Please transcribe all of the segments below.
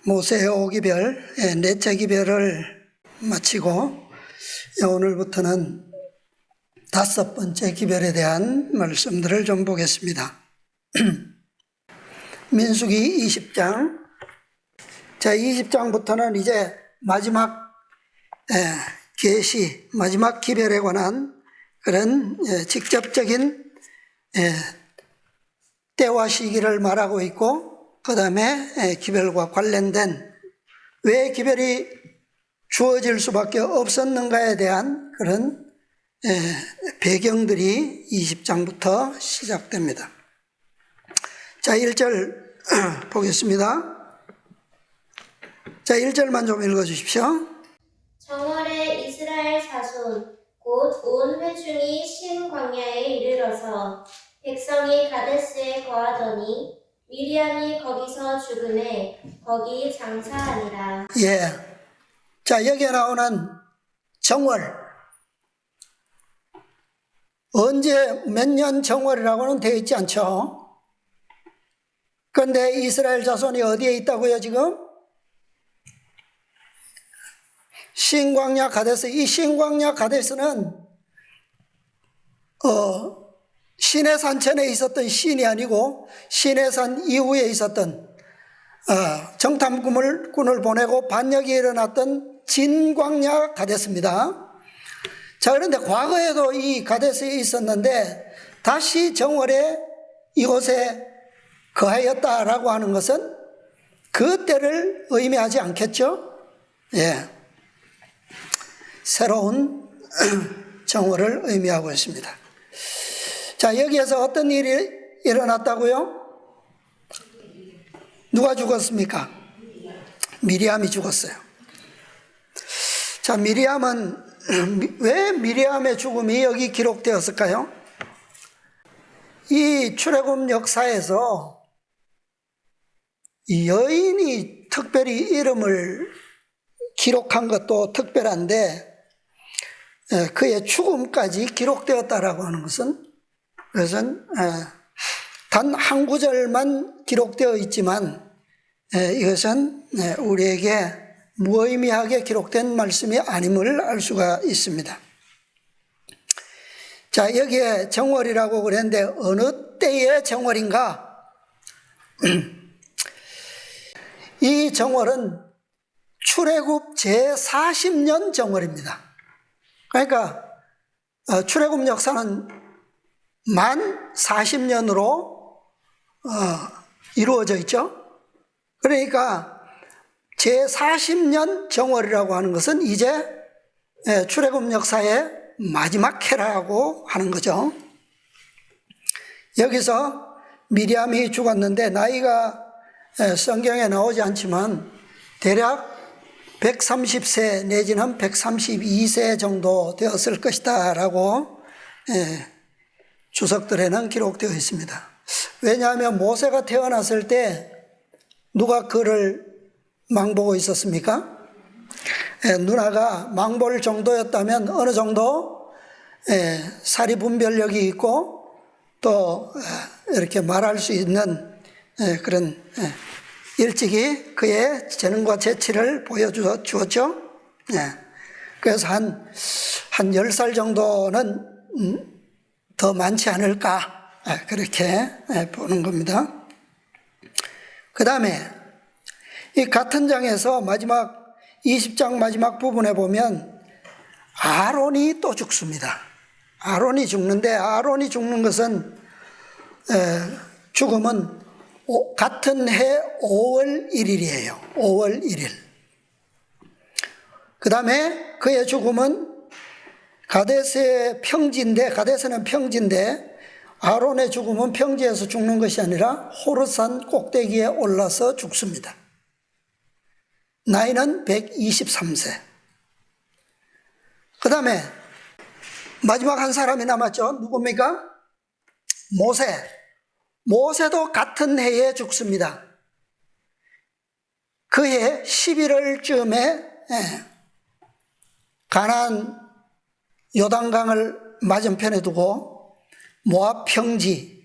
모세의 5기별, 넷째 기별을 마치고 오늘부터는 5번째 기별에 대한 말씀들을 좀 보겠습니다. 민수기 20장. 자, 20장부터는 이제 마지막 계시, 마지막 기별에 관한 그런 직접적인 때와 시기를 말하고 있고, 그 다음에 기별과 관련된 왜 기별이 주어질 수밖에 없었는가에 대한 그런 배경들이 20장부터 시작됩니다. 자, 1절 보겠습니다. 자, 1절만 좀 읽어주십시오. 정월에 이스라엘 자손 곧 온 회중이 신 광야에 이르러서 백성이 가데스에 거하더니 미리암이 거기서 죽음에 거기 장사하니라. 예. 자, 여기에 나오는 정월. 언제 몇 년 정월이라고는 되어 있지 않죠. 그런데 이스라엘 자손이 어디에 있다고요, 지금? 신광야 가데스. 이 신광야 가데스는 시내 산천에 있었던 신이 아니고 시내 산 이후에 있었던 정탐꾼을 보내고 반역이 일어났던 진광야 가데스입니다. 자, 그런데 과거에도 이 가데스에 있었는데 다시 정월에 이곳에 거하였다라고 하는 것은 그 때를 의미하지 않겠죠? 예. 새로운 정월을 의미하고 있습니다. 자, 여기에서 어떤 일이 일어났다고요? 누가 죽었습니까? 미리암이 죽었어요. 자, 미리암은 왜 미리암의 죽음이 여기 기록되었을까요? 이 출애굽 역사에서 여인이 특별히 이름을 기록한 것도 특별한데 그의 죽음까지 기록되었다라고 하는 것은 단 한 구절만 기록되어 있지만 이것은 우리에게 무의미하게 기록된 말씀이 아님을 알 수가 있습니다. 자, 여기에 정월이라고 그랬는데 어느 때의 정월인가? 이 정월은 출애굽 제40년 정월입니다. 그러니까 출애굽 역사는 만 40년으로 이루어져 있죠. 그러니까 제40년 정월이라고 하는 것은 이제 출애굽 역사의 마지막 해라고 하는 거죠. 여기서 미리암이 죽었는데 나이가 성경에 나오지 않지만 대략 130세 내지는 132세 정도 되었을 것이다 라고 주석들에는 기록되어 있습니다. 왜냐하면 모세가 태어났을 때 누가 그를 망보고 있었습니까? 누나가 망볼 정도였다면 어느 정도 사리분별력이 있고 또 이렇게 말할 수 있는 그런 일찍이 그의 재능과 재치를 보여주었죠. 그래서 한 10살 정도는 더 많지 않을까 그렇게 보는 겁니다. 그 다음에 이 같은 장에서 마지막 20장 마지막 부분에 보면 아론이 또 죽습니다. 아론이 죽는데 아론이 죽는 것은 죽음은 같은 해 5월 1일이에요. 5월 1일. 그 다음에 그의 죽음은 가데스의 평지인데, 가데스는 평지인데 아론의 죽음은 평지에서 죽는 것이 아니라 호르산 꼭대기에 올라서 죽습니다. 나이는 123세. 그 다음에 마지막 한 사람이 남았죠. 누굽니까? 모세. 모세도 같은 해에 죽습니다. 그 해 11월쯤에 가나안 요단강을 맞은편에 두고 모압 평지에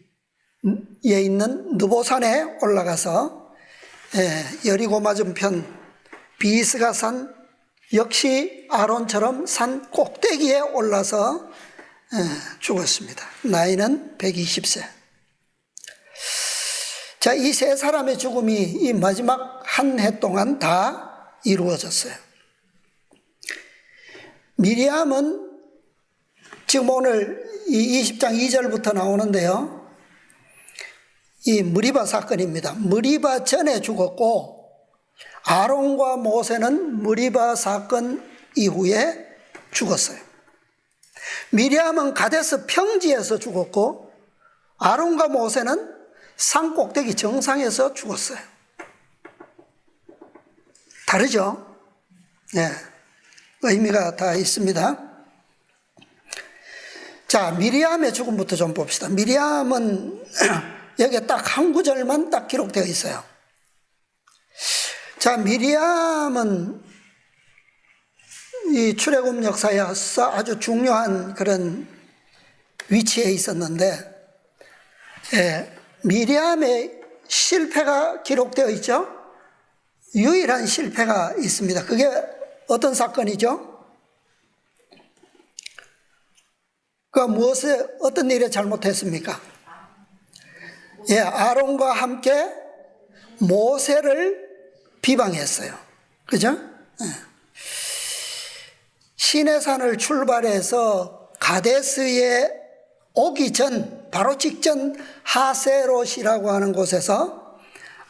있는 느보산에 올라가서 여리고 맞은편 비스가산 역시 아론처럼 산 꼭대기에 올라서 죽었습니다. 나이는 120세. 자, 이 세 사람의 죽음이 이 마지막 한 해 동안 다 이루어졌어요. 미리암은 지금 오늘 이 20장 2절부터 나오는데요. 이 무리바 사건입니다. 무리바 전에 죽었고 아론과 모세는 무리바 사건 이후에 죽었어요. 미리암은 가데스 평지에서 죽었고 아론과 모세는 산 꼭대기 정상에서 죽었어요. 다르죠? 네, 의미가 다 있습니다. 자, 미리암의 죽음부터 좀 봅시다. 미리암은 여기에 딱 한 구절만 딱 기록되어 있어요. 자, 미리암은 이 출애굽 역사에서 아주 중요한 그런 위치에 있었는데, 미리암의 실패가 기록되어 있죠. 유일한 실패가 있습니다. 그게 어떤 사건이죠? 무엇에 어떤 일에 잘못했습니까? 아론과 함께 모세를 비방했어요. 그죠? 시내산을 출발해서 가데스에 오기 전, 바로 직전 하세롯이라고 하는 곳에서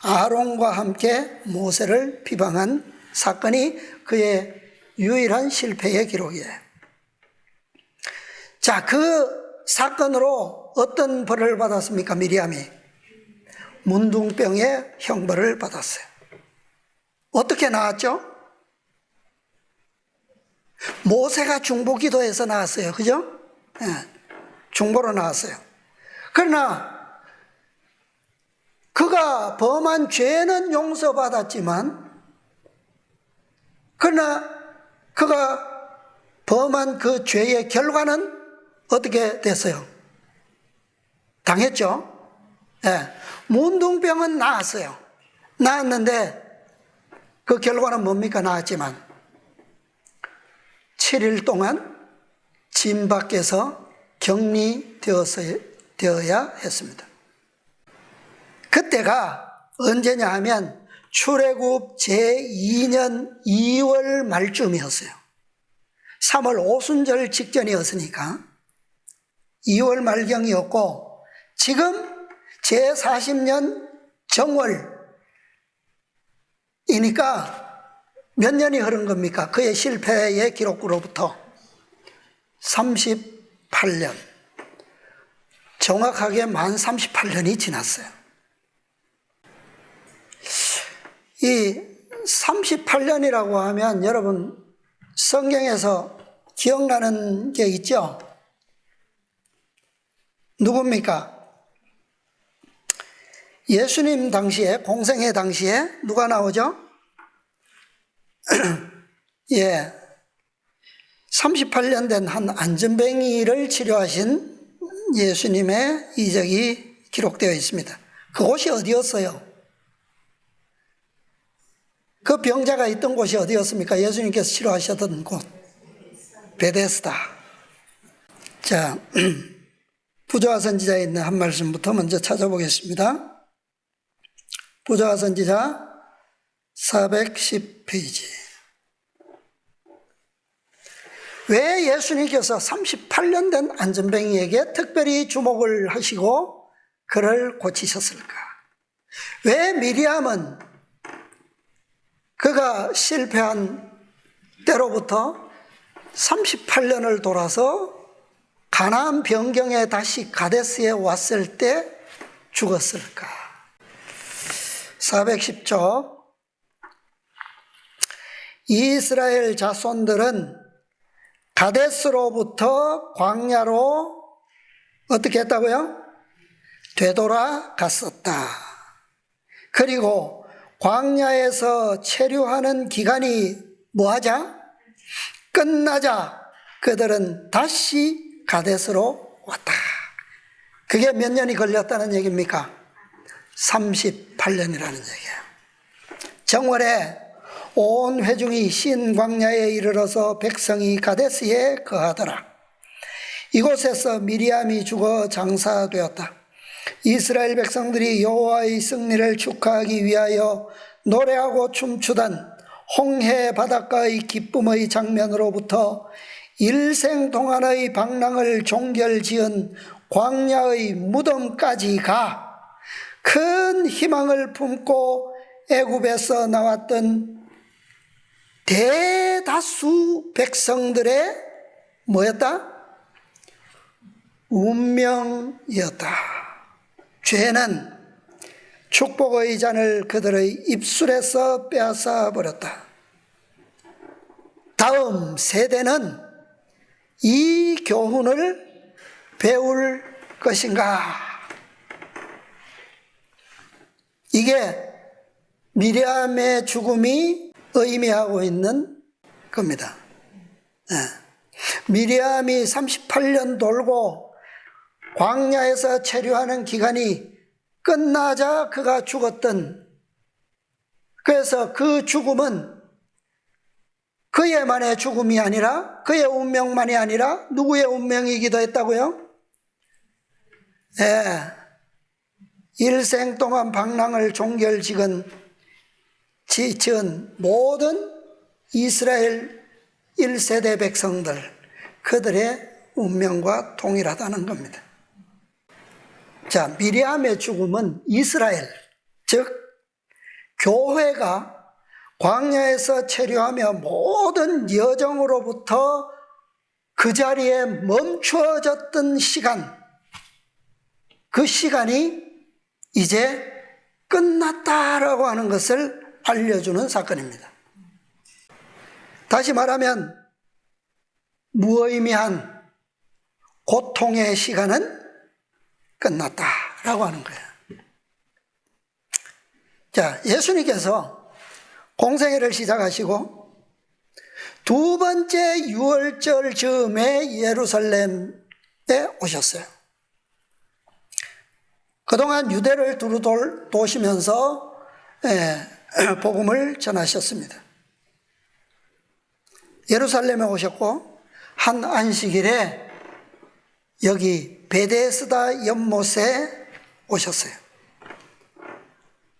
아론과 함께 모세를 비방한 사건이 그의 유일한 실패의 기록이에요. 자, 그 사건으로 어떤 벌을 받았습니까? 미리암이 문둥병의 형벌을 받았어요. 어떻게 나왔죠? 모세가 중보기도에서 나왔어요. 그죠? 중보로 나왔어요. 그러나 그가 범한 죄는 용서받았지만, 그러나 그가 범한 그 죄의 결과는 어떻게 됐어요? 당했죠? 문둥병은 나았어요. 나았는데 그 결과는 뭡니까? 나았지만 7일 동안 진 밖에서 격리되어야 했습니다. 그때가 언제냐 하면 출애굽 제2년 2월 말쯤이었어요. 3월 오순절 직전이었으니까 2월 말경이었고, 지금 제40년 정월이니까 몇 년이 흐른 겁니까? 그의 실패의 기록으로부터 38년, 정확하게 만 38년이 지났어요. 이 38년이라고 하면 여러분 성경에서 기억나는 게 있죠? 누굽니까? 예수님 당시에, 공생애 당시에 누가 나오죠? 38년 된 한 안전뱅이를 치료하신 예수님의 이적이 기록되어 있습니다. 그곳이 어디였어요? 그 병자가 있던 곳이 어디였습니까? 예수님께서 치료하셨던 곳. 베데스다. 자, 부조화 선지자에 있는 한 말씀부터 먼저 찾아보겠습니다. 부조화 선지자 410페이지. 왜 예수님께서 38년 된 안전뱅이에게 특별히 주목을 하시고 그를 고치셨을까? 왜 미리암은 그가 실패한 때로부터 38년을 돌아서 가나안 변경에 다시 가데스에 왔을 때 죽었을까? 410쪽. 이스라엘 자손들은 가데스로부터 광야로 어떻게 했다고요? 되돌아갔었다. 그리고 광야에서 체류하는 기간이 뭐하자? 끝나자 그들은 다시 가데스로 왔다. 그게 몇 년이 걸렸다는 얘기입니까? 38년이라는 얘기예요. 정월에 온 회중이 신 광야에 이르러서 백성이 가데스에 거하더라. 이곳에서 미리암이 죽어 장사되었다. 이스라엘 백성들이 여호와의 승리를 축하하기 위하여 노래하고 춤추던 홍해 바닷가의 기쁨의 장면으로부터 일생 동안의 방랑을 종결지은 광야의 무덤까지 가 큰 희망을 품고 애굽에서 나왔던 대다수 백성들의 뭐였다? 운명이었다. 죄는 축복의 잔을 그들의 입술에서 빼앗아 버렸다. 다음 세대는 이 교훈을 배울 것인가? 이게 미리암의 죽음이 의미하고 있는 겁니다. 미리암이 38년 돌고 광야에서 체류하는 기간이 끝나자 그가 죽었던, 그래서 그 죽음은 그의만의 죽음이 아니라, 그의 운명만이 아니라 누구의 운명이기도 했다고요? 일생 동안 방랑을 종결지은 모든 이스라엘 1세대 백성들, 그들의 운명과 동일하다는 겁니다. 자, 미리암의 죽음은 이스라엘, 즉 교회가 광야에서 체류하며 모든 여정으로부터 그 자리에 멈추어졌던 시간, 그 시간이 이제 끝났다라고 하는 것을 알려주는 사건입니다. 다시 말하면 무의미한 고통의 시간은 끝났다라고 하는 거예요. 자, 예수님께서 공생애를 시작하시고 두 번째 유월절 즈음에 예루살렘에 오셨어요. 그동안 유대를 두루 도시면서 복음을 전하셨습니다. 예루살렘에 오셨고 한 안식일에 여기 베데스다 연못에 오셨어요.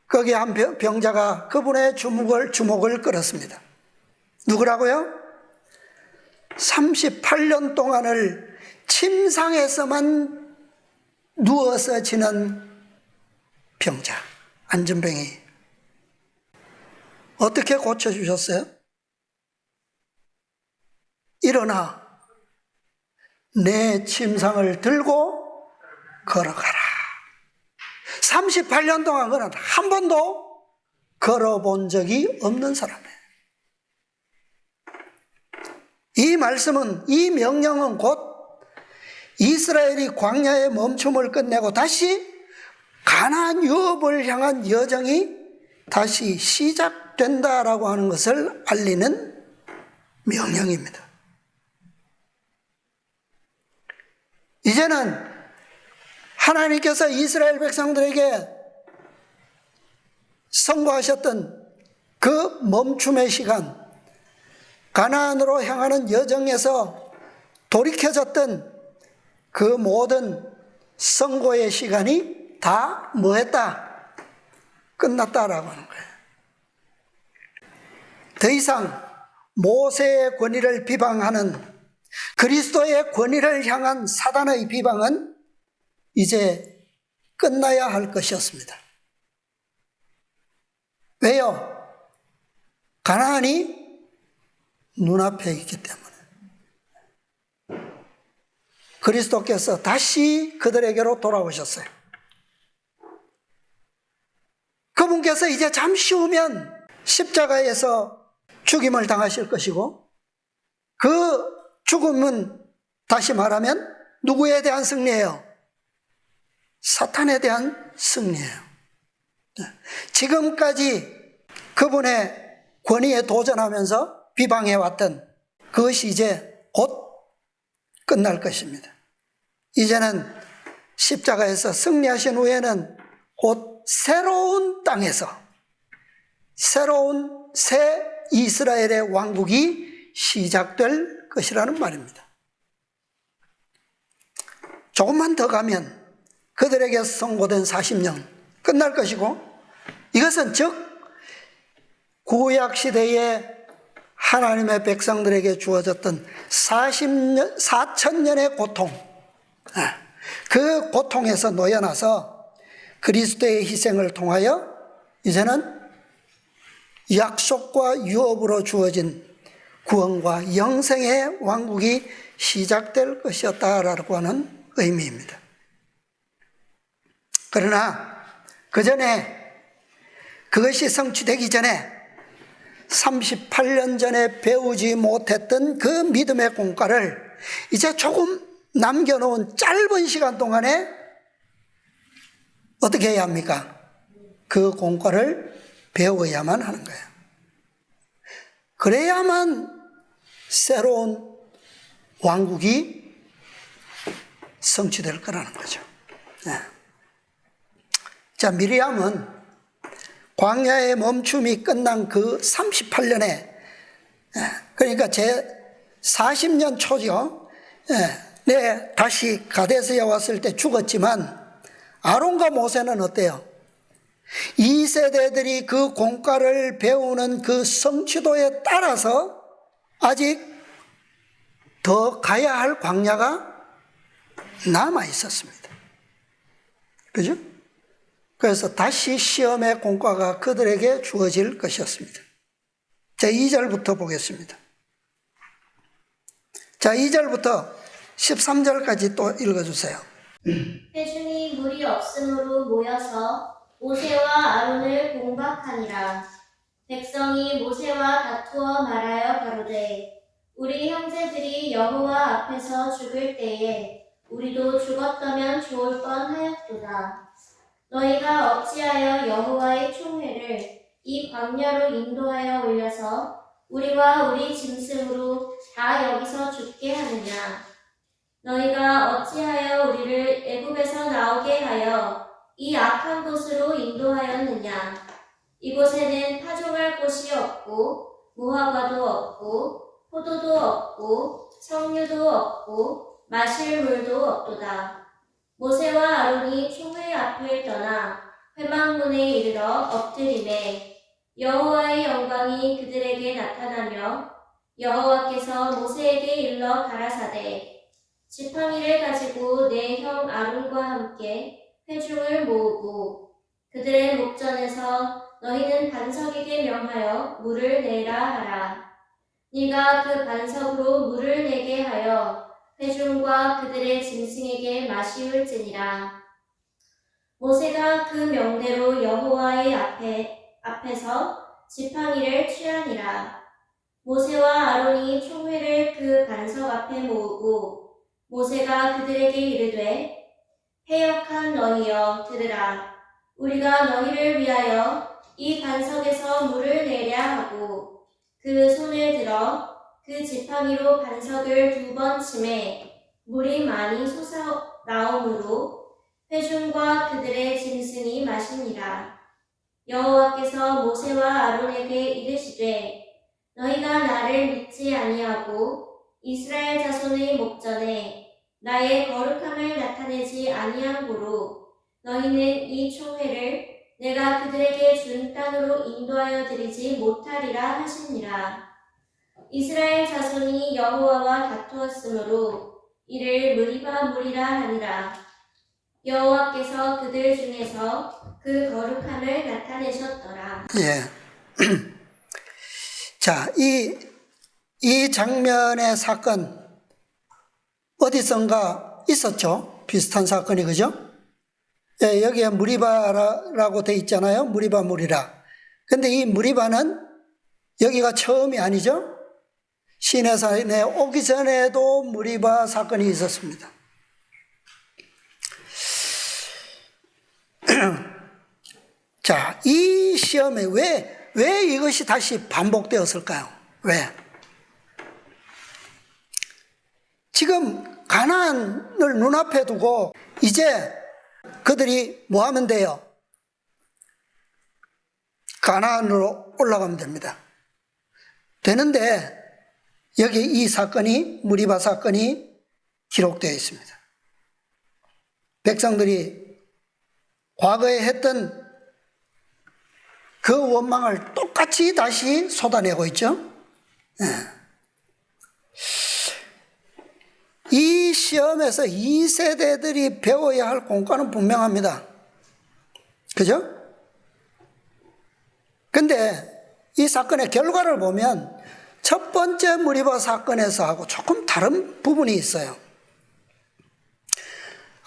거기 한 병자가 그분의 주목을 끌었습니다. 누구라고요? 38년 동안을 침상에서만 누워서 지낸 병자, 안전병이. 어떻게 고쳐주셨어요? 일어나 내 침상을 들고 걸어가라. 38년 동안 그는 한 번도 걸어본 적이 없는 사람이에요. 이 말씀은, 이 명령은 곧 이스라엘이 광야의 멈춤을 끝내고 다시 가나안 유업을 향한 여정이 다시 시작된다라고 하는 것을 알리는 명령입니다. 이제는 하나님께서 이스라엘 백성들에게 선고하셨던 그 멈춤의 시간, 가나안으로 향하는 여정에서 돌이켜졌던 그 모든 선고의 시간이 다 뭐했다? 끝났다라고 하는 거예요. 더 이상 모세의 권위를 비방하는, 그리스도의 권위를 향한 사단의 비방은 이제 끝나야 할 것이었습니다. 왜요? 가나안이 눈앞에 있기 때문에. 그리스도께서 다시 그들에게로 돌아오셨어요. 그분께서 이제 잠시 후면 십자가에서 죽임을 당하실 것이고, 그 죽음은 다시 말하면 누구에 대한 승리예요? 사탄에 대한 승리예요. 지금까지 그분의 권위에 도전하면서 비방해왔던 그것이 이제 곧 끝날 것입니다. 이제는 십자가에서 승리하신 후에는 곧 새로운 땅에서 새로운 새 이스라엘의 왕국이 시작될 것이라는 말입니다. 조금만 더 가면 그들에게 선고된 40년 끝날 것이고, 이것은 즉 구약 시대에 하나님의 백성들에게 주어졌던 4천년의 고통, 그 고통에서 놓여나서 그리스도의 희생을 통하여 이제는 약속과 유업으로 주어진 구원과 영생의 왕국이 시작될 것이었다라고 하는 의미입니다. 그러나 그 전에, 그것이 성취되기 전에 38년 전에 배우지 못했던 그 믿음의 공과를 이제 조금 남겨놓은 짧은 시간 동안에 어떻게 해야 합니까? 그 공과를 배워야만 하는 거예요. 그래야만 새로운 왕국이 성취될 거라는 거죠. 네. 자, 미리암은 광야의 멈춤이 끝난 그 38년에, 그러니까 제 40년 초죠. 네, 다시 가데스에 왔을 때 죽었지만 아론과 모세는 어때요? 이 세대들이 그 공과를 배우는 그 성취도에 따라서 아직 더 가야 할 광야가 남아 있었습니다. 그죠? 그래서 다시 시험의 공과가 그들에게 주어질 것이었습니다. 자, 2절부터 보겠습니다. 자, 2절부터 13절까지 또 읽어주세요. 회중이 물이 없으므로 모여서 모세와 아론을 공박하니라. 백성이 모세와 다투어 말하여 가로되 우리 형제들이 여호와 앞에서 죽을 때에 우리도 죽었다면 좋을 뻔하였도다. 너희가 어찌하여 여호와의 총회를 이 광야로 인도하여 올려서 우리와 우리 짐승으로 다 여기서 죽게 하느냐? 너희가 어찌하여 우리를 애굽에서 나오게 하여 이 악한 곳으로 인도하였느냐? 이곳에는 파종할 곳이 없고 무화과도 없고 포도도 없고 석류도 없고 마실 물도 없도다. 모세와 아론이 총회 앞을 떠나 회막문에 이르러 엎드리매 여호와의 영광이 그들에게 나타나며 여호와께서 모세에게 일러 가라사대 지팡이를 가지고 내 형 아론과 함께 회중을 모으고 그들의 목전에서 너희는 반석에게 명하여 물을 내라 하라. 네가 그 반석으로 물을 내게 하여 회중과 그들의 짐승에게 마시울지니라. 모세가 그 명대로 여호와의 앞에서 지팡이를 취하니라. 모세와 아론이 총회를 그 반석 앞에 모으고 모세가 그들에게 이르되 해역한 너희여 들으라. 우리가 너희를 위하여 이 반석에서 물을 내랴 하고 그 손을 들어 그 지팡이로 반석을 2번 치매 물이 많이 솟아나오므로 회중과 그들의 짐승이 마시니라. 여호와께서 모세와 아론에게 이르시되 너희가 나를 믿지 아니하고 이스라엘 자손의 목전에 나의 거룩함을 나타내지 아니한 고로 너희는 이 총회를 내가 그들에게 준 땅으로 인도하여 드리지 못하리라 하시니라. 이스라엘 자손이 여호와와 다투었으므로 이를 무리바 무리라 하니라. 여호와께서 그들 중에서 그 거룩함을 나타내셨더라. 예. 자, 이 장면의 사건 어디선가 있었죠? 비슷한 사건이, 그죠? 예, 여기에 무리바라고 돼 있잖아요. 무리바 무리라. 근데 이 무리바는 여기가 처음이 아니죠? 시내산에 오기 전에도 무리바 사건이 있었습니다. 자, 이 시험에 왜 이것이 다시 반복되었을까요? 왜? 지금 가나안을 눈앞에 두고 이제 그들이 뭐 하면 돼요? 가나안으로 올라가면 됩니다. 되는데 여기 이 사건이 무리바 사건이 기록되어 있습니다. 백성들이 과거에 했던 그 원망을 똑같이 다시 쏟아내고 있죠. 이 시험에서 2세대들이 배워야 할 공과는 분명합니다. 그죠? 근데 이 사건의 결과를 보면 첫 번째 무리바 사건에서하고 조금 다른 부분이 있어요.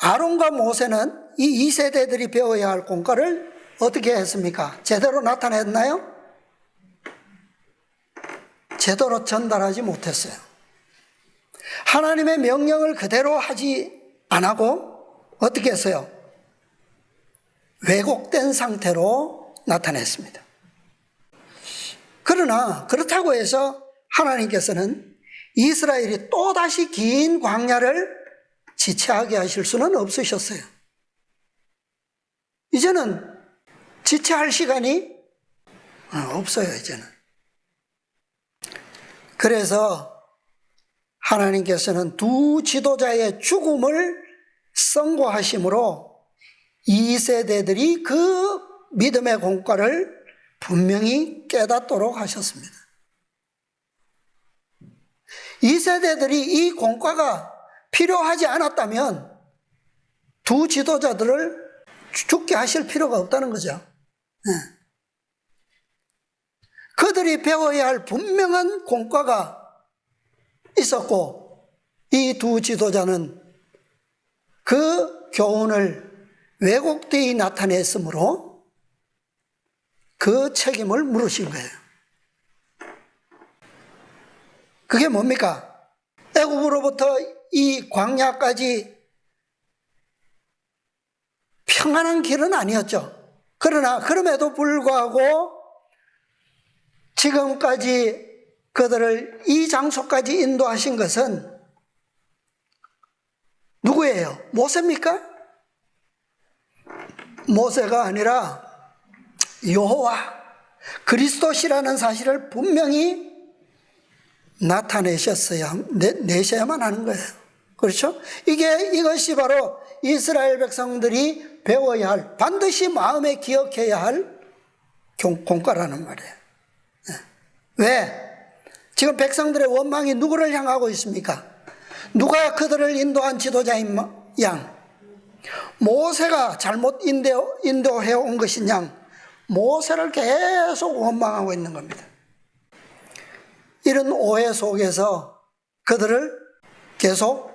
아론과 모세는 이 2세대들이 배워야 할 공과를 어떻게 했습니까? 제대로 나타냈나요? 제대로 전달하지 못했어요. 하나님의 명령을 그대로 하지 안 하고 어떻게 했어요? 왜곡된 상태로 나타냈습니다. 그러나 그렇다고 해서 하나님께서는 이스라엘이 또다시 긴 광야를 지체하게 하실 수는 없으셨어요. 이제는 지체할 시간이 없어요, 이제는. 그래서 하나님께서는 두 지도자의 죽음을 선고하심으로 2세대들이 그 믿음의 공과를 분명히 깨닫도록 하셨습니다. 2세대들이 이 공과가 필요하지 않았다면 두 지도자들을 죽게 하실 필요가 없다는 거죠. 그들이 배워야 할 분명한 공과가 있었고 이 두 지도자는 그 교훈을 왜곡되이 나타냈으므로 그 책임을 물으신 거예요. 그게 뭡니까? 애굽으로부터 이 광야까지 평안한 길은 아니었죠. 그러나 그럼에도 불구하고 지금까지 그들을 이 장소까지 인도하신 것은 누구예요? 모세입니까? 모세가 아니라 여호와 그리스도시라는 사실을 분명히 내셔야만 하는 거예요. 그렇죠? 이것이 바로 이스라엘 백성들이 배워야 할, 반드시 마음에 기억해야 할 공과라는 말이에요. 왜? 지금 백성들의 원망이 누구를 향하고 있습니까? 누가 그들을 인도한 지도자인 양? 모세가 잘못 인도해 온 것인 양? 모세를 계속 원망하고 있는 겁니다. 이런 오해 속에서 그들을 계속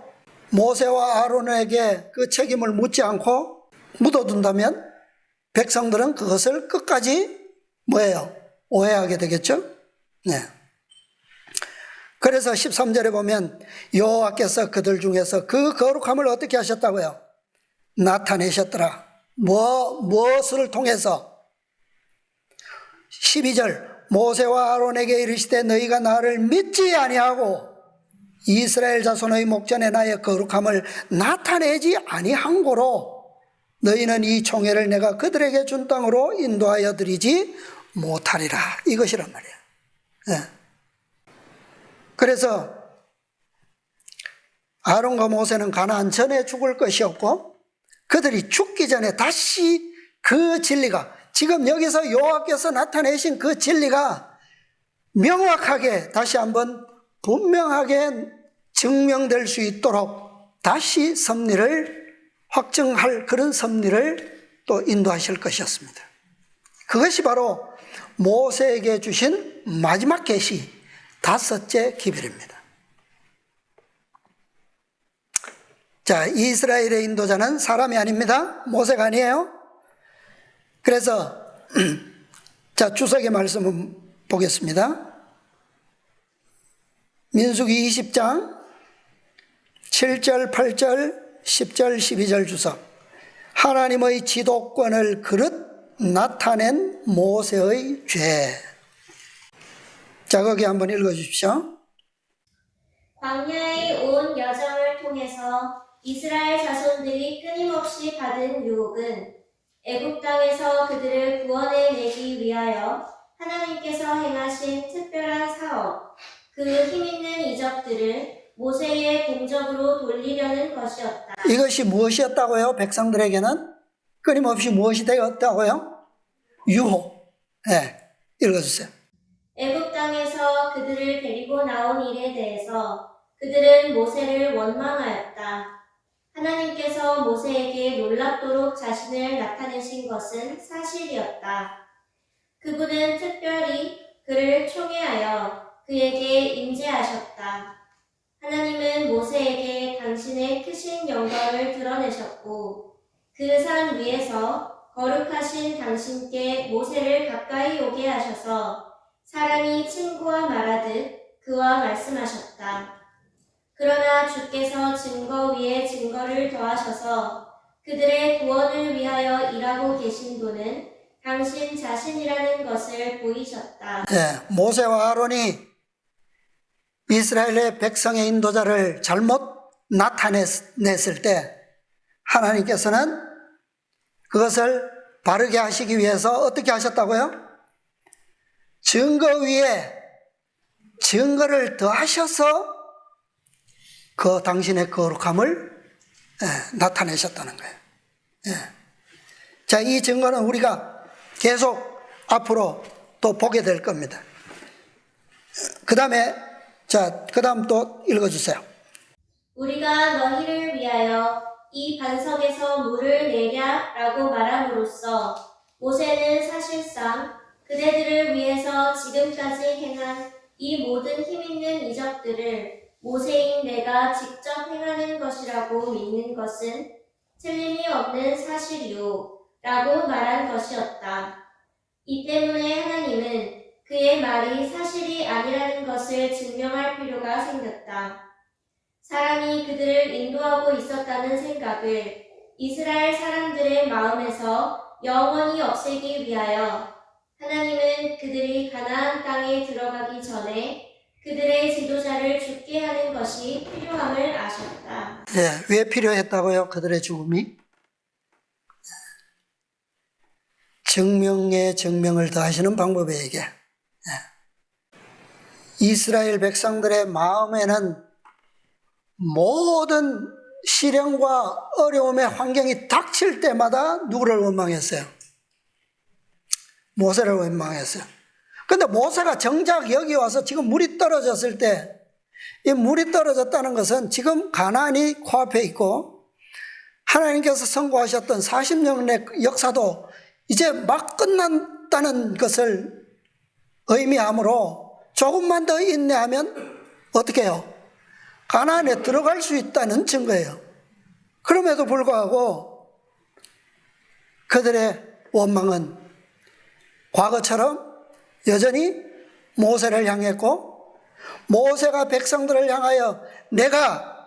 모세와 아론에게 그 책임을 묻지 않고 묻어둔다면 백성들은 그것을 끝까지 뭐예요? 오해하게 되겠죠? 네. 그래서 13절에 보면 여호와께서 그들 중에서 그 거룩함을 어떻게 하셨다고요? 나타내셨더라. 무엇을 통해서? 12절 모세와 아론에게 이르시되 너희가 나를 믿지 아니하고 이스라엘 자손의 목전에 나의 거룩함을 나타내지 아니한 고로 너희는 이 총회를 내가 그들에게 준 땅으로 인도하여 드리지 못하리라. 이것이란 말이에요. 네. 그래서 아론과 모세는 가나안 전에 죽을 것이었고 그들이 죽기 전에 다시 그 진리가 지금 여기서 여호와께서 나타내신 그 진리가 명확하게 다시 한번 분명하게 증명될 수 있도록 다시 섭리를 확증할 그런 섭리를 또 인도하실 것이었습니다. 그것이 바로 모세에게 주신 마지막 계시 다섯째 기별입니다. 자, 이스라엘의 인도자는 사람이 아닙니다. 모세가 아니에요. 그래서 자, 주석의 말씀을 보겠습니다. 민수기 20장 7절, 8절, 10절, 12절 주석. 하나님의 지도권을 그릇 나타낸 모세의 죄. 자, 거기 한번 읽어주십시오. 광야의 온 여정을 통해서 이스라엘 자손들이 끊임없이 받은 유혹은 애굽 땅에서 그들을 구원해내기 위하여 하나님께 행하신 특별한 사업, 그 힘있는 이적들을 모세의 공적으로 돌리려는 것이었다. 이것이 무엇이었다고요? 백성들에게는 끊임없이 무엇이 되었다고요? 유호. 읽어주세요. 애굽 땅에서 그들을 데리고 나온 일에 대해서 그들은 모세를 원망하였다. 하나님께서 모세에게 놀랍도록 자신을 나타내신 것은 사실이었다. 그분은 특별히 그를 총애하여 그에게 임재하셨다. 하나님은 모세에게 당신의 크신 영광을 드러내셨고 그 산 위에서 거룩하신 당신께 모세를 가까이 오게 하셔서 사람이 친구와 말하듯 그와 말씀하셨다. 그러나 주께서 증거 위에 증거를 더하셔서 그들의 구원을 위하여 일하고 계신 분은 당신 자신이라는 것을 보이셨다. 모세와 아론이 이스라엘의 백성의 인도자를 잘못 나타냈을 때 하나님께서는 그것을 바르게 하시기 위해서 어떻게 하셨다고요? 증거 위에 증거를 더하셔서 그 당신의 거룩함을 나타내셨다는 거예요. 자, 이 증거는 우리가 계속 앞으로 또 보게 될 겁니다. 그 다음에 그 다음 또 읽어주세요. 우리가 너희를 위하여 이 반석에서 물을 내랴 라고 말함으로써 모세는 사실상 그대들을 위해서 지금까지 행한 이 모든 힘있는 이적들을 모세인 내가 직접 행하는 것이라고 믿는 것은 틀림이 없는 사실이요 라고 말한 것이었다. 이 때문에 하나님은 그의 말이 사실이 아니라는 것을 증명할 필요가 생겼다. 사람이 그들을 인도하고 있었다는 생각을 이스라엘 사람들의 마음에서 영원히 없애기 위하여 하나님은 그들이 가나안 땅에 들어가기 전에 그들의 지도자를 죽게 하는 것이 필요함을 아셨다. 왜 필요했다고요? 그들의 죽음이? 증명에 증명을 더하시는 방법이에요, 이게. 이스라엘 백성들의 마음에는 모든 시련과 어려움의 환경이 닥칠 때마다 누구를 원망했어요? 모세를 원망했어요. 근데 모세가 정작 여기 와서 지금 물이 떨어졌을 때, 이 물이 떨어졌다는 것은 지금 가나안이 코앞에 있고 하나님께서 선고하셨던 40년의 역사도 이제 막 끝났다는 것을 의미하므로 조금만 더 인내하면 어떻게 해요? 가나안에 들어갈 수 있다는 증거예요. 그럼에도 불구하고 그들의 원망은 과거처럼 여전히 모세를 향했고 모세가 백성들을 향하여 내가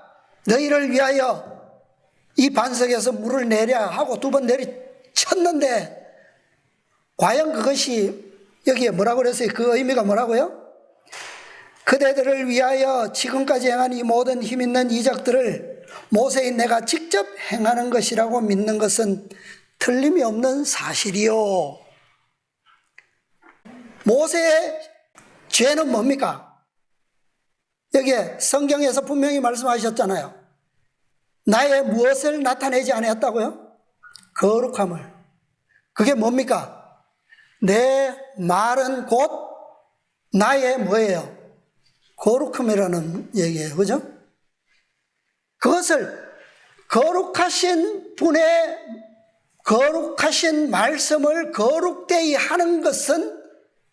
너희를 위하여 이 반석에서 물을 내랴 하고 두 번 내리쳤는데 과연 그것이 여기에 뭐라고 그랬어요? 그 의미가 뭐라고요? 그대들을 위하여 지금까지 행한 이 모든 힘있는 이적들을 모세인 내가 직접 행하는 것이라고 믿는 것은 틀림이 없는 사실이요. 모세의 죄는 뭡니까? 여기에 성경에서 분명히 말씀하셨잖아요. 나의 무엇을 나타내지 않았다고요? 거룩함을. 그게 뭡니까? 내 말은 곧 나의 뭐예요? 거룩함이라는 얘기예요. 그죠? 그것을 거룩하신 분의 거룩하신 말씀을 거룩되이 하는 것은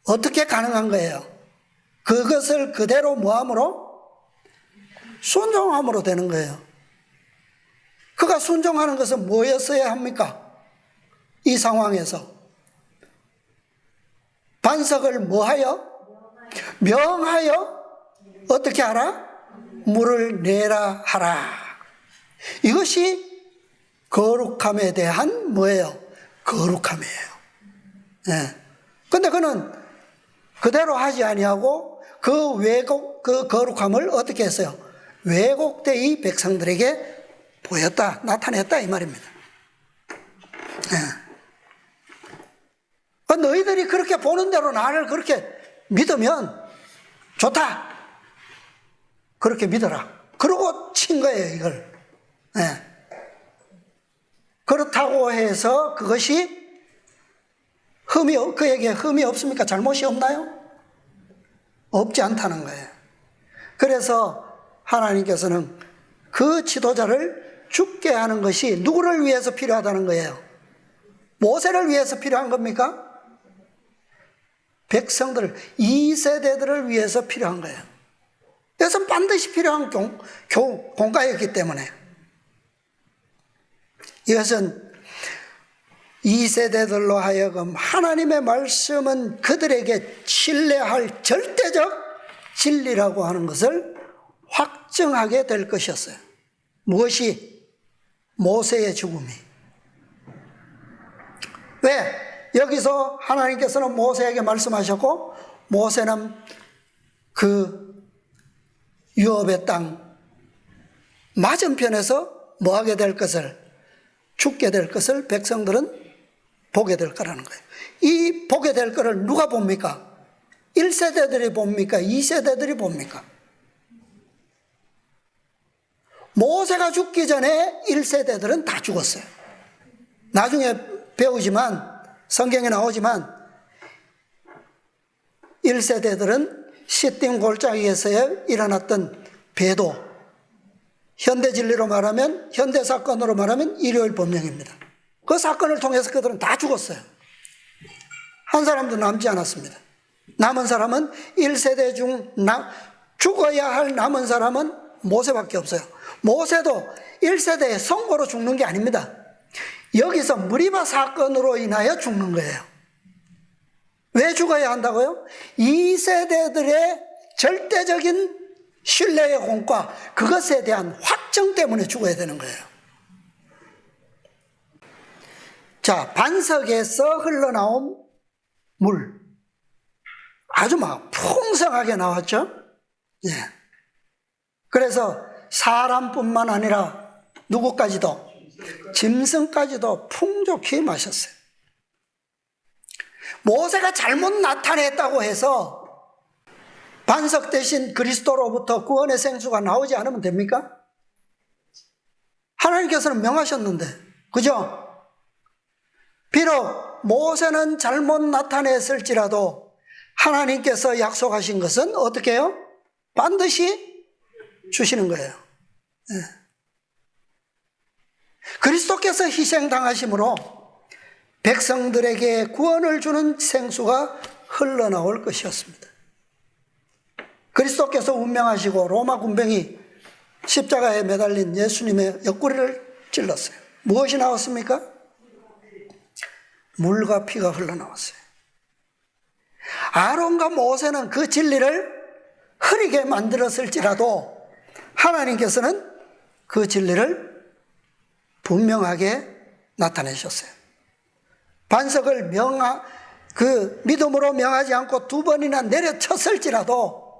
어떻게 가능한 거예요? 그것을 그대로 뭐함으로? 순종함으로 되는 거예요. 그가 순종하는 것은 뭐였어야 합니까? 이 상황에서 반석을 뭐하여? 명하여 어떻게 하라? 물을 내라 하라. 이것이 거룩함에 대한 뭐예요? 거룩함이에요. 근데 그는 그대로 하지 아니하고 그 거룩함을 어떻게 했어요? 왜곡되이 백성들에게 보였다, 나타냈다 이 말입니다. 너희들이 그렇게 보는 대로 나를 그렇게 믿으면 좋다. 그렇게 믿어라. 그러고 친 거예요, 이걸. 네. 그렇다고 해서 그것이 그에게 흠이 없습니까? 잘못이 없나요? 없지 않다는 거예요. 그래서 하나님께서는 그 지도자를 죽게 하는 것이 누구를 위해서 필요하다는 거예요? 모세를 위해서 필요한 겁니까? 백성들, 2세대들을 위해서 필요한 거예요. 그래서 반드시 필요한 공과였기 때문에 이것은 2세대들로 하여금 하나님의 말씀은 그들에게 신뢰할 절대적 진리라고 하는 것을 확증하게 될 것이었어요. 무엇이? 모세의 죽음이. 왜? 여기서 하나님께서는 모세에게 말씀하셨고, 모세는 그 유업의 땅 맞은편에서 뭐하게 될 것을, 죽게 될 것을 백성들은 보게 될 거라는 거예요. 이 보게 될 거를 누가 봅니까? 1세대들이 봅니까? 2세대들이 봅니까? 모세가 죽기 전에 1세대들은 다 죽었어요. 나중에 배우지만, 성경에 나오지만 1세대들은 시딤 골짜기에서 일어났던 배도, 현대 진리로 말하면, 현대 사건으로 말하면 일요일 법령입니다. 그 사건을 통해서 그들은 다 죽었어요. 한 사람도 남지 않았습니다. 남은 사람은 1세대 중 죽어야 할 남은 사람은 모세밖에 없어요. 모세도 1세대의 선고로 죽는 게 아닙니다. 여기서 무리바 사건으로 인하여 죽는 거예요. 왜 죽어야 한다고요? 2세대들의 절대적인 신뢰의 공과 그것에 대한 확정 때문에 죽어야 되는 거예요. 자, 반석에서 흘러나온 물. 아주 막 풍성하게 나왔죠? 예. 그래서 사람뿐만 아니라 누구까지도, 짐승까지도 풍족히 마셨어요. 모세가 잘못 나타냈다고 해서 반석 대신 그리스도로부터 구원의 생수가 나오지 않으면 됩니까? 하나님께서는 명하셨는데, 그죠? 비록 모세는 잘못 나타냈을지라도 하나님께서 약속하신 것은 어떻게 해요? 반드시 주시는 거예요. 네. 그리스도께서 희생당하심으로 백성들에게 구원을 주는 생수가 흘러나올 것이었습니다. 그리스도께서 운명하시고 로마 군병이 십자가에 매달린 예수님의 옆구리를 찔렀어요. 무엇이 나왔습니까? 물과 피가 흘러나왔어요. 아론과 모세는 그 진리를 흐리게 만들었을지라도 하나님께서는 그 진리를 분명하게 나타내셨어요. 반석을 믿음으로 명하지 않고 2번이나 내려쳤을지라도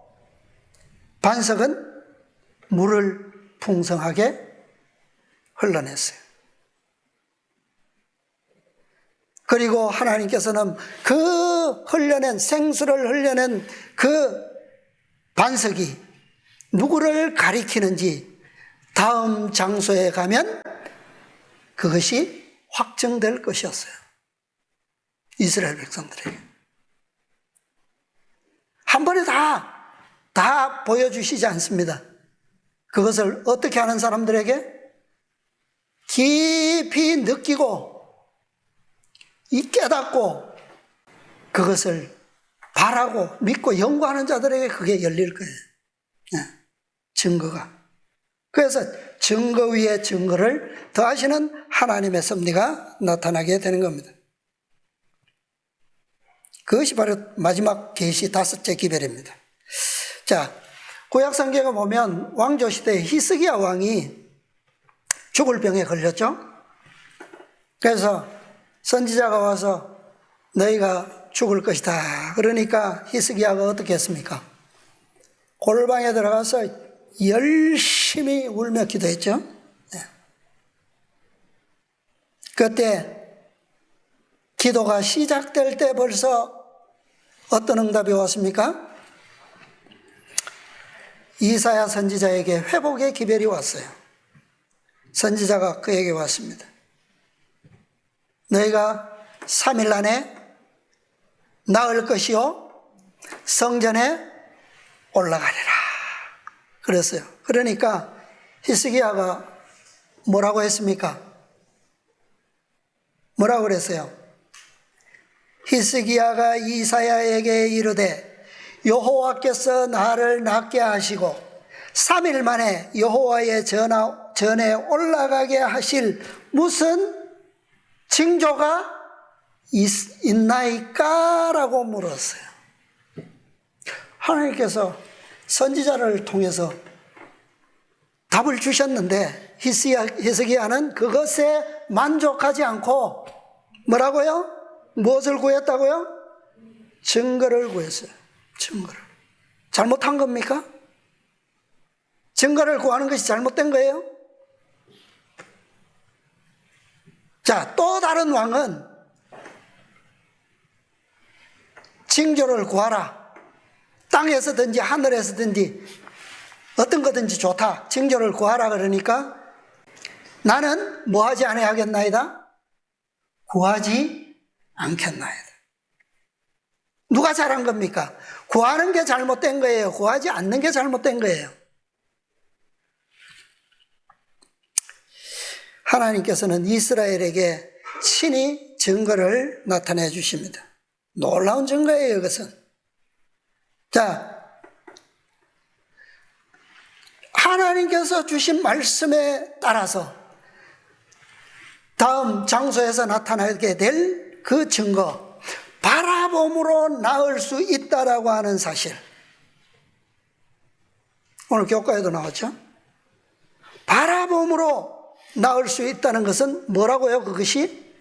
반석은 물을 풍성하게 흘러냈어요. 그리고 하나님께서는 그 생수를 흘려낸 그 반석이 누구를 가리키는지 다음 장소에 가면 그것이 확정될 것이었어요. 이스라엘 백성들에게. 한 번에 다 보여주시지 않습니다. 그것을 어떻게 하는 사람들에게? 깊이 느끼고 깨닫고 그것을 바라고 믿고 연구하는 자들에게 그게 열릴 거예요. 증거가. 그래서 증거 위에 증거를 더하시는 하나님의 섭리가 나타나게 되는 겁니다. 그것이 바로 마지막 계시 5째 기별입니다. 자, 구약 성경에 보면 왕조 시대에 히스기야 왕이 죽을 병에 걸렸죠. 그래서 선지자가 와서 너희가 죽을 것이다. 그러니까 히스기야가 어떻게 했습니까? 골방에 들어가서 열심히 울며 기도했죠. 그때 기도가 시작될 때 벌써 어떤 응답이 왔습니까? 이사야 선지자에게 회복의 기별이 왔어요. 선지자가 그에게 왔습니다. 너희가 3일 안에 나을 것이요 성전에 올라가리라 그랬어요. 그러니까 히스기야가 뭐라고 했습니까? 뭐라고 그랬어요? 히스기야가 이사야에게 이르되 여호와께서 나를 낫게 하시고 3일 만에 여호와의 전에 올라가게 하실 무슨 징조가 있나이까? 라고 물었어요. 하나님께서 선지자를 통해서 답을 주셨는데 히스기야는 그것에 만족하지 않고 뭐라고요? 무엇을 구했다고요? 증거를 구했어요. 증거를. 잘못한 겁니까? 증거를 구하는 것이 잘못된 거예요? 자, 또 다른 왕은 징조를 구하라. 땅에서든지 하늘에서든지 어떤 거든지 좋다. 징조를 구하라 그러니까 나는 뭐 하지 아니하겠나이다? 구하지 않겠나이다. 누가 잘한 겁니까? 구하는 게 잘못된 거예요? 구하지 않는 게 잘못된 거예요? 하나님께서는 이스라엘에게 친히 증거를 나타내 주십니다. 놀라운 증거예요, 이것은. 자, 하나님께서 주신 말씀에 따라서 다음 장소에서 나타나게 될 그 증거, 바라봄으로 나을 수 있다라고 하는 사실. 오늘 교과에도 나왔죠? 바라봄으로 나을 수 있다는 것은 뭐라고요? 그것이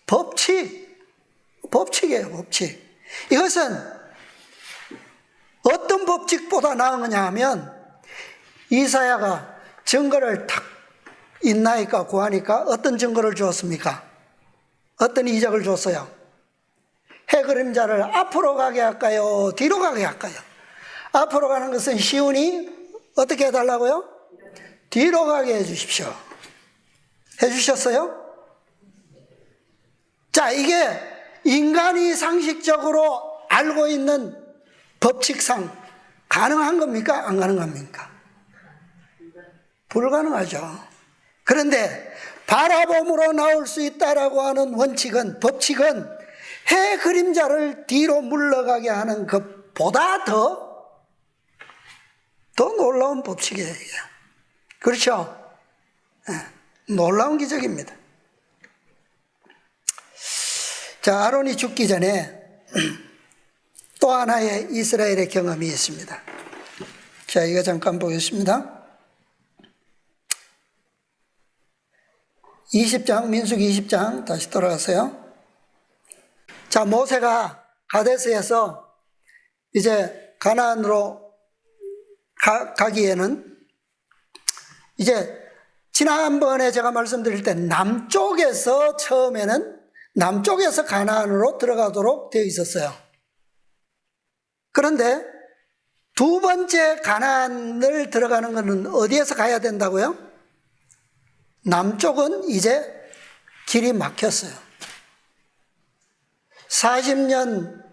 법칙이에요, 법칙. 이것은 어떤 법칙보다 나은 거냐 하면 이사야가 증거를 탁 있나이까 구하니까 어떤 증거를 주었습니까? 어떤 이적을 줬어요? 해 그림자를 앞으로 가게 할까요? 뒤로 가게 할까요? 앞으로 가는 것은 쉬우니 어떻게 해달라고요? 뒤로 가게 해주십시오. 해주셨어요? 자, 이게 인간이 상식적으로 알고 있는 법칙상 가능한 겁니까? 안 가능합니까? 불가능하죠. 그런데 바라봄으로 나올 수 있다라고 하는 원칙은, 법칙은 해 그림자를 뒤로 물러가게 하는 것보다 더 놀라운 법칙이에요. 그렇죠? 놀라운 기적입니다. 자, 아론이 죽기 전에 또 하나의 이스라엘의 경험이 있습니다. 자, 이거 잠깐 보겠습니다. 20장, 민수기 20장 다시 돌아가세요. 자, 모세가 가데스에서 이제 가나안으로 가기에는 이제 지난번에 제가 말씀드릴 때 처음에는 남쪽에서 가나안으로 들어가도록 되어 있었어요. 그런데 두 번째 가나안을 들어가는 것은 어디에서 가야 된다고요? 남쪽은 이제 길이 막혔어요. 40년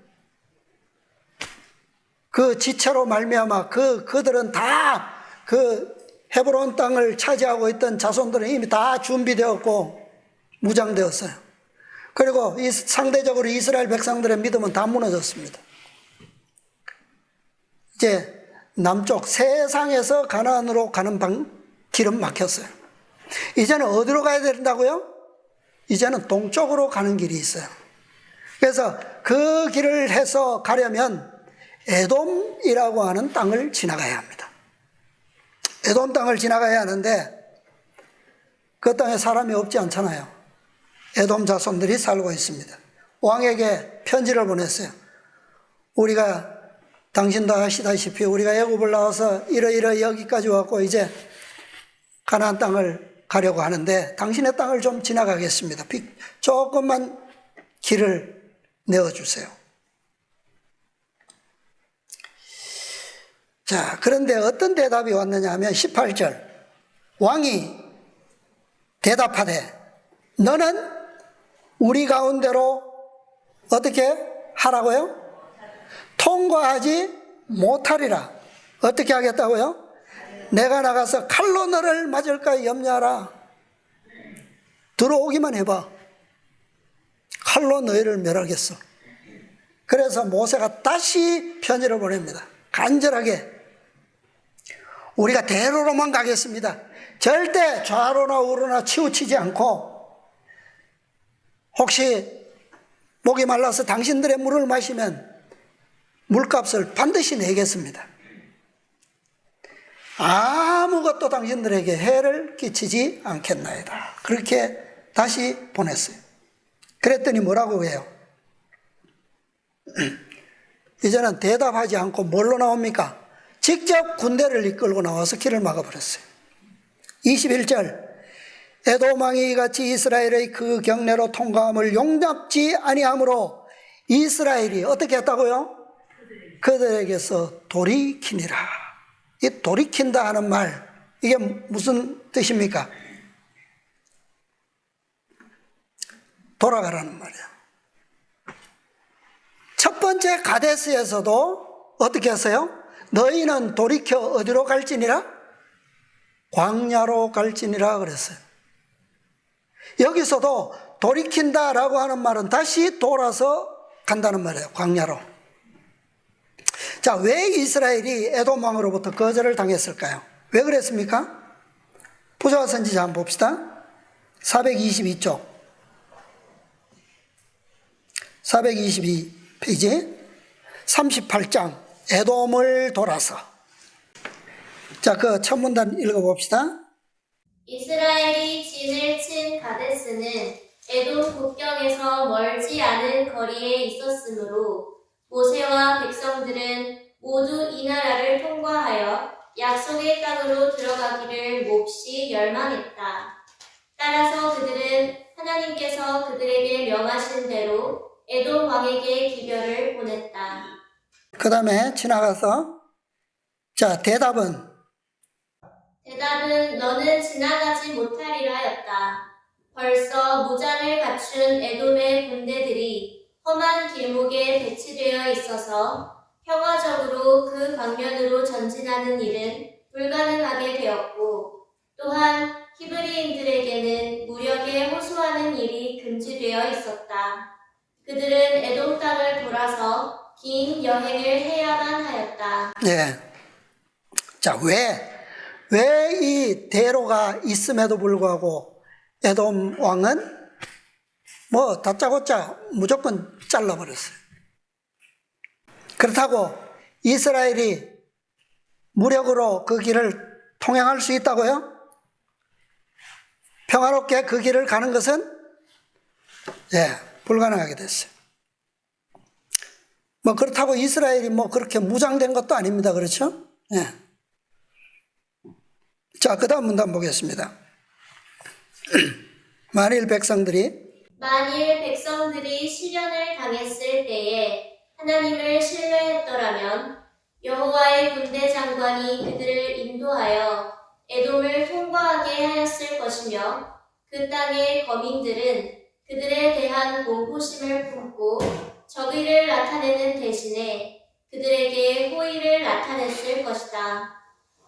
그 지체로 말미암아 그들은 다 그 헤브론 땅을 차지하고 있던 자손들은 이미 다 준비되었고 무장되었어요. 그리고 상대적으로 이스라엘 백성들의 믿음은 다 무너졌습니다. 이제 남쪽 세상에서 가나안으로 가는 길은 막혔어요. 이제는 어디로 가야 된다고요? 이제는 동쪽으로 가는 길이 있어요. 그래서 그 길을 해서 가려면 에돔이라고 하는 땅을 지나가야 합니다. 에돔 땅을 지나가야 하는데 그 땅에 사람이 없지 않잖아요. 에돔 자손들이 살고 있습니다. 왕에게 편지를 보냈어요. 우리가 당신도 아시다시피 우리가 애굽을 나와서 이러이러 여기까지 왔고 이제 가나안 땅을 가려고 하는데 당신의 땅을 좀 지나가겠습니다. 조금만 길을 내어주세요. 자, 그런데 어떤 대답이 왔느냐 하면 18절. 왕이 대답하되 너는 우리 가운데로 어떻게 하라고요? 통과하지 못하리라. 어떻게 하겠다고요? 내가 나가서 칼로 너를 맞을까 염려하라. 들어오기만 해봐. 칼로 너희를 멸하겠어. 그래서 모세가 다시 편지를 보냅니다. 간절하게 우리가 대로로만 가겠습니다. 절대 좌로나 우로나 치우치지 않고 혹시 목이 말라서 당신들의 물을 마시면 물값을 반드시 내겠습니다. 아무것도 당신들에게 해를 끼치지 않겠나이다. 그렇게 다시 보냈어요. 그랬더니 뭐라고 해요? 이제는 대답하지 않고 뭘로 나옵니까? 직접 군대를 이끌고 나와서 길을 막아버렸어요. 21절. 에돔 왕이 이같이 이스라엘의 그 경내로 통과함을 용납지 아니하므로 이스라엘이 어떻게 했다고요? 그들에게서 돌이키니라. 이 돌이킨다 하는 말, 이게 무슨 뜻입니까? 돌아가라는 말이야. 첫 번째 가데스에서도 어떻게 했어요? 너희는 돌이켜 어디로 갈지니라? 광야로 갈지니라 그랬어요. 여기서도 돌이킨다라고 하는 말은 다시 돌아서 간다는 말이에요. 광야로. 자, 왜 이스라엘이 에돔 왕으로부터 거절을 당했을까요? 왜 그랬습니까? 부조화 선지자 한번 봅시다. 422쪽. 422페이지 38장 에돔을 돌아서. 자, 그 첫 문단 읽어봅시다. 이스라엘이 진을 친 가데스는 에돔 국경에서 멀지 않은 거리에 있었으므로 모세와 백성들은 모두 이 나라를 통과하여 약속의 땅으로 들어가기를 몹시 열망했다. 따라서 그들은 하나님께서 그들에게 명하신 대로 에돔 왕에게 기별을 보냈다. 그 다음에 지나가서 자, 대답은 너는 지나가지 못하리라였다. 벌써 무장을 갖춘 에돔의 군대들이 험한 길목에 배치되어 있어서 평화적으로 그 방면으로 전진하는 일은 불가능하게 되었고, 또한 히브리인들에게는 무력에 호소하는 일이 금지되어 있었다. 그들은 에돔 땅을 돌아서 긴 여행을 해야만 하였다. 예. 자, 왜 이 대로가 있음에도 불구하고 에돔 왕은 뭐 다짜고짜 무조건 잘라버렸어요. 그렇다고 이스라엘이 무력으로 그 길을 통행할 수 있다고요? 평화롭게 그 길을 가는 것은 불가능하게 됐어요. 뭐 그렇다고 이스라엘이 뭐 그렇게 무장된 것도 아닙니다. 그렇죠? 예. 자, 그 다음 문단 보겠습니다. 만일 백성들이 시련을 당했을 때에 하나님을 신뢰했더라면 여호와의 군대 장관이 그들을 인도하여 에돔을 통과하게 하였을 것이며 그 땅의 거민들은 그들에 대한 공포심을 품고 적의를 나타내는 대신에 그들에게 호의를 나타냈을 것이다.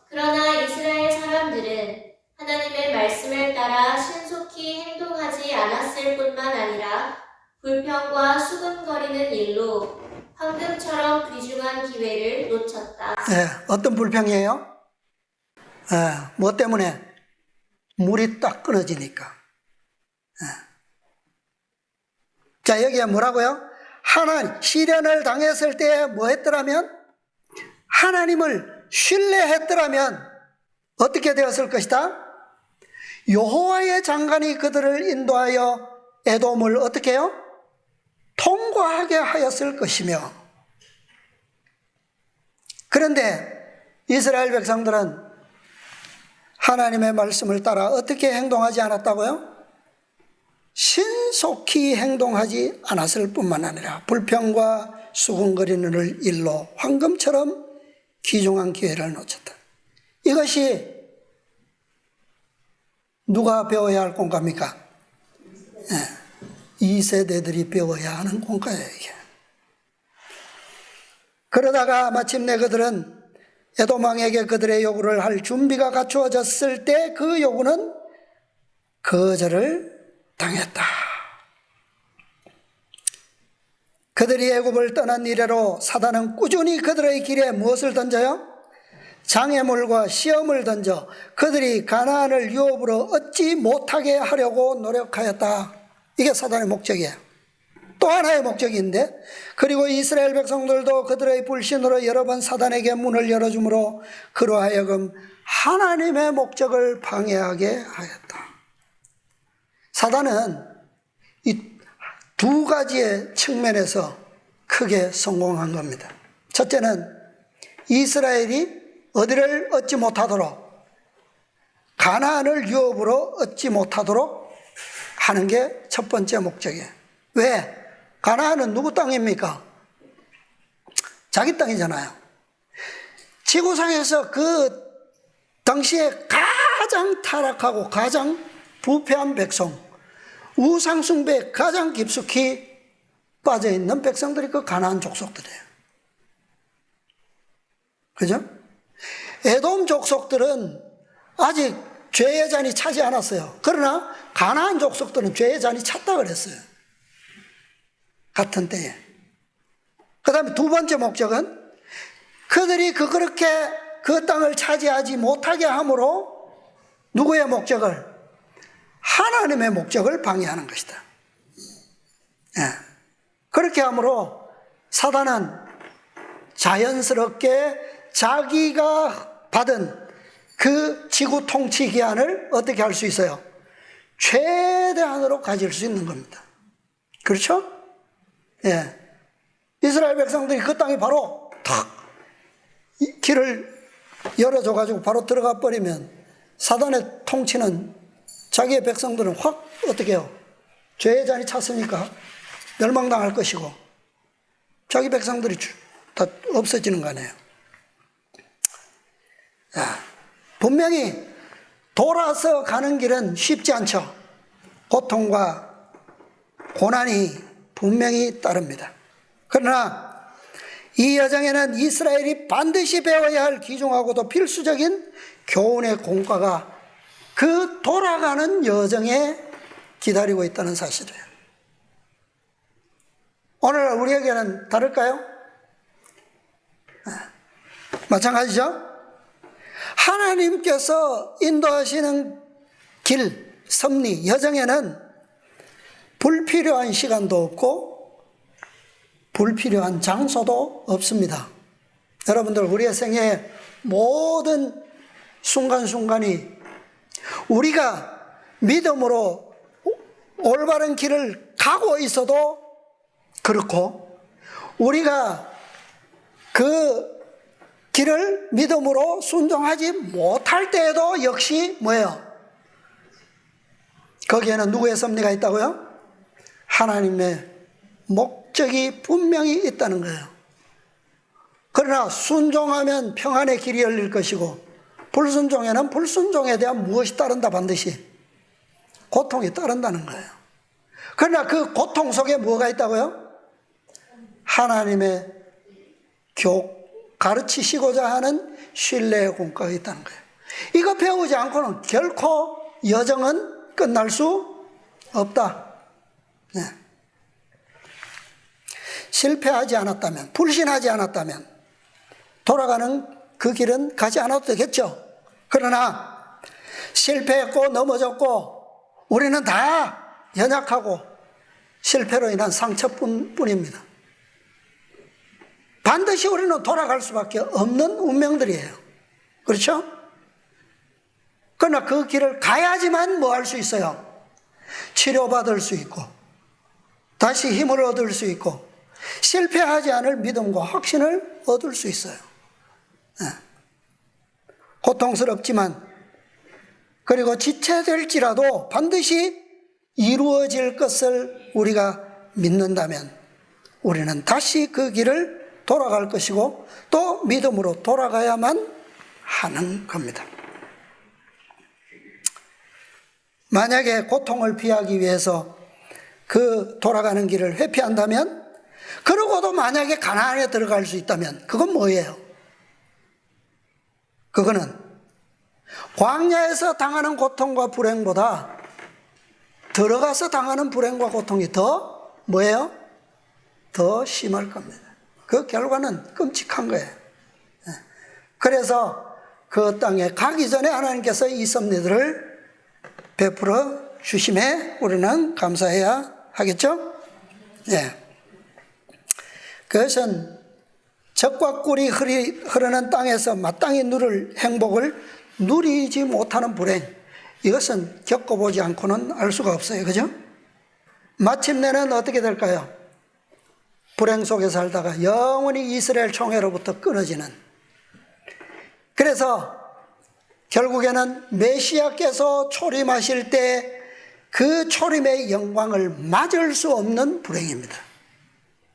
그러나 이스라엘 사람들은 하나님의 말씀을 따라 신속히 행동하지 않았을 뿐만 아니라 불평과 수군거리는 일로 황금처럼 귀중한 기회를 놓쳤다. 어떤 불평이에요? 뭐 때문에? 물이 딱 끊어지니까. 자, 여기에 뭐라고요? 시련을 당했을 때 뭐 했더라면? 하나님을 신뢰했더라면 어떻게 되었을 것이다? 여호와의 장관이 그들을 인도하여 에돔을 어떻게 해요? 통과하게 하였을 것이며, 그런데 이스라엘 백성들은 하나님의 말씀을 따라 어떻게 행동하지 않았다고요? 신속히 행동하지 않았을 뿐만 아니라 불평과 수군거리는 일로 황금처럼 귀중한 기회를 놓쳤다. 이것이 누가 배워야 할 공과입니까? 2세대들이 배워야 하는 공과예요, 이게. 그러다가 마침내 그들은 에돔 왕에게 그들의 요구를 할 준비가 갖추어졌을 때 그 요구는 거절을 당했다. 그들이 애굽을 떠난 이래로 사단은 꾸준히 그들의 길에 무엇을 던져요? 장애물과 시험을 던져 그들이 가나안을 유업으로 얻지 못하게 하려고 노력하였다. 이게 사단의 목적이에요. 또 하나의 목적인데, 그리고 이스라엘 백성들도 그들의 불신으로 여러 번 사단에게 문을 열어주므로 그로 하여금 하나님의 목적을 방해하게 하였다. 사단은 이 두 가지의 측면에서 크게 성공한 겁니다. 첫째는 이스라엘이 어디를 얻지 못하도록, 가나안을 유업으로 얻지 못하도록 하는 게 첫 번째 목적이에요. 왜? 가나안은 누구 땅입니까? 자기 땅이잖아요. 지구상에서 그 당시에 가장 타락하고 가장 부패한 백성, 우상숭배에 가장 깊숙이 빠져있는 백성들이 그 가나안 족속들이에요. 그죠? 에돔 족속들은 아직 죄의 잔이 차지 않았어요. 그러나 가나안 족속들은 죄의 잔이 찼다 그랬어요. 같은 때에. 그 다음에 두 번째 목적은 그들이 그렇게 그 땅을 차지하지 못하게 함으로 누구의 목적을? 하나님의 목적을 방해하는 것이다. 예. 그렇게 함으로 사단은 자연스럽게 자기가 받은 그 지구 통치 기한을 어떻게 할 수 있어요? 최대한으로 가질 수 있는 겁니다. 그렇죠? 예. 이스라엘 백성들이 그 땅에 바로 탁 길을 열어줘가지고 바로 들어가 버리면 사단의 통치는 자기의 백성들은 확 어떻게 해요? 죄의 잔이 찼으니까 멸망당할 것이고 자기 백성들이 다 없어지는 거 아니에요. 분명히 돌아서 가는 길은 쉽지 않죠. 고통과 고난이 분명히 따릅니다. 그러나 이 여정에는 이스라엘이 반드시 배워야 할 귀중하고도 필수적인 교훈의 공과가 그 돌아가는 여정에 기다리고 있다는 사실이에요. 오늘 우리에게는 다를까요? 마찬가지죠? 하나님께서 인도하시는 길, 섭리, 여정에는 불필요한 시간도 없고 불필요한 장소도 없습니다. 여러분들, 우리의 생애의 모든 순간순간이 우리가 믿음으로 올바른 길을 가고 있어도 그렇고, 우리가 그 길을 믿음으로 순종하지 못할 때에도 역시 뭐예요? 거기에는 누구의 섭리가 있다고요? 하나님의 목적이 분명히 있다는 거예요. 그러나 순종하면 평안의 길이 열릴 것이고, 불순종에는 불순종에 대한 무엇이 따른다, 반드시 고통이 따른다는 거예요. 그러나 그 고통 속에 뭐가 있다고요? 하나님의 가르치시고자 하는 신뢰의 공과가 있다는 거예요. 이거 배우지 않고는 결코 여정은 끝날 수 없다. 네. 실패하지 않았다면, 불신하지 않았다면 돌아가는 그 길은 가지 않아도 되겠죠. 그러나 실패했고 넘어졌고 우리는 다 연약하고 실패로 인한 상처뿐입니다. 반드시 우리는 돌아갈 수밖에 없는 운명들이에요. 그렇죠? 그러나 그 길을 가야지만 뭐 할 수 있어요? 치료받을 수 있고 다시 힘을 얻을 수 있고 실패하지 않을 믿음과 확신을 얻을 수 있어요. 고통스럽지만, 그리고 지체될지라도 반드시 이루어질 것을 우리가 믿는다면 우리는 다시 그 길을 돌아갈 것이고 또 믿음으로 돌아가야만 하는 겁니다. 만약에 고통을 피하기 위해서 그 돌아가는 길을 회피한다면, 그러고도 만약에 가나안에 들어갈 수 있다면 그건 뭐예요? 그거는 광야에서 당하는 고통과 불행보다 들어가서 당하는 불행과 고통이 더 뭐예요? 더 심할 겁니다. 그 결과는 끔찍한 거예요. 그래서 그 땅에 가기 전에 하나님께서 이 섭리들을 베풀어 주심에 우리는 감사해야 하겠죠? 예. 그것은 젖과 꿀이 흐르는 땅에서 마땅히 누릴 행복을 누리지 못하는 불행, 이것은 겪어보지 않고는 알 수가 없어요. 그죠? 마침내는 어떻게 될까요? 불행 속에 살다가 영원히 이스라엘 총회로부터 끊어지는. 그래서 결국에는 메시아께서 초림하실 때 그 초림의 영광을 맞을 수 없는 불행입니다.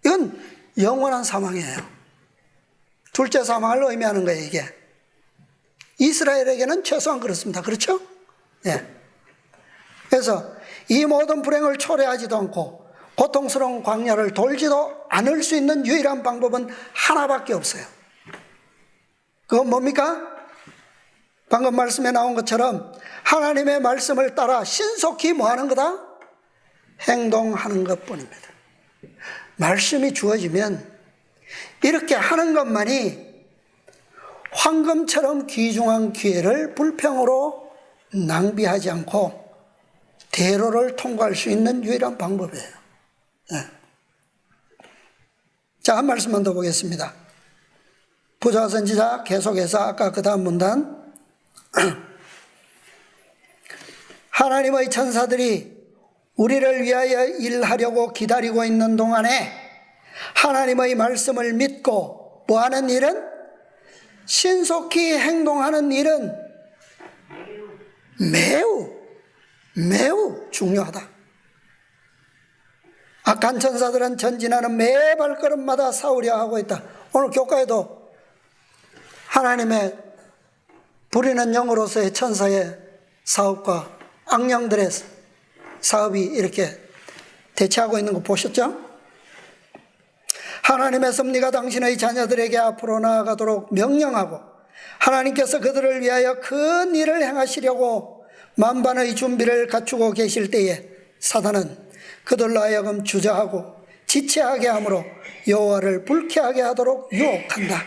이건 영원한 사망이에요. 둘째 사망을 의미하는 거예요, 이게. 이스라엘에게는 최소한 그렇습니다. 그렇죠? 예. 그래서 이 모든 불행을 초래하지도 않고 고통스러운 광야를 돌지도 않을 수 있는 유일한 방법은 하나밖에 없어요. 그건 뭡니까? 방금 말씀에 나온 것처럼 하나님의 말씀을 따라 신속히 뭐 하는 거다? 행동하는 것뿐입니다. 말씀이 주어지면 이렇게 하는 것만이 황금처럼 귀중한 기회를 불평으로 낭비하지 않고 대로를 통과할 수 있는 유일한 방법이에요. 네. 자, 한 말씀만 더 보겠습니다. 부자 선지자 계속해서 아까 그 다음 문단 하나님의 천사들이 우리를 위하여 일하려고 기다리고 있는 동안에 하나님의 말씀을 믿고 뭐하는 일은? 신속히 행동하는 일은 매우 중요하다. 악한 천사들은 전진하는 매 발걸음마다 싸우려 하고 있다. 오늘 교과에도 하나님의 부리는 영으로서의 천사의 사업과 악령들의 사업이 이렇게 대치하고 있는 거 보셨죠? 하나님의 섭리가 당신의 자녀들에게 앞으로 나아가도록 명령하고 하나님께서 그들을 위하여 큰 일을 행하시려고 만반의 준비를 갖추고 계실 때에 사단은 그들로 하여금 주저하고 지체하게 하므로 여호와를 불쾌하게 하도록 유혹한다.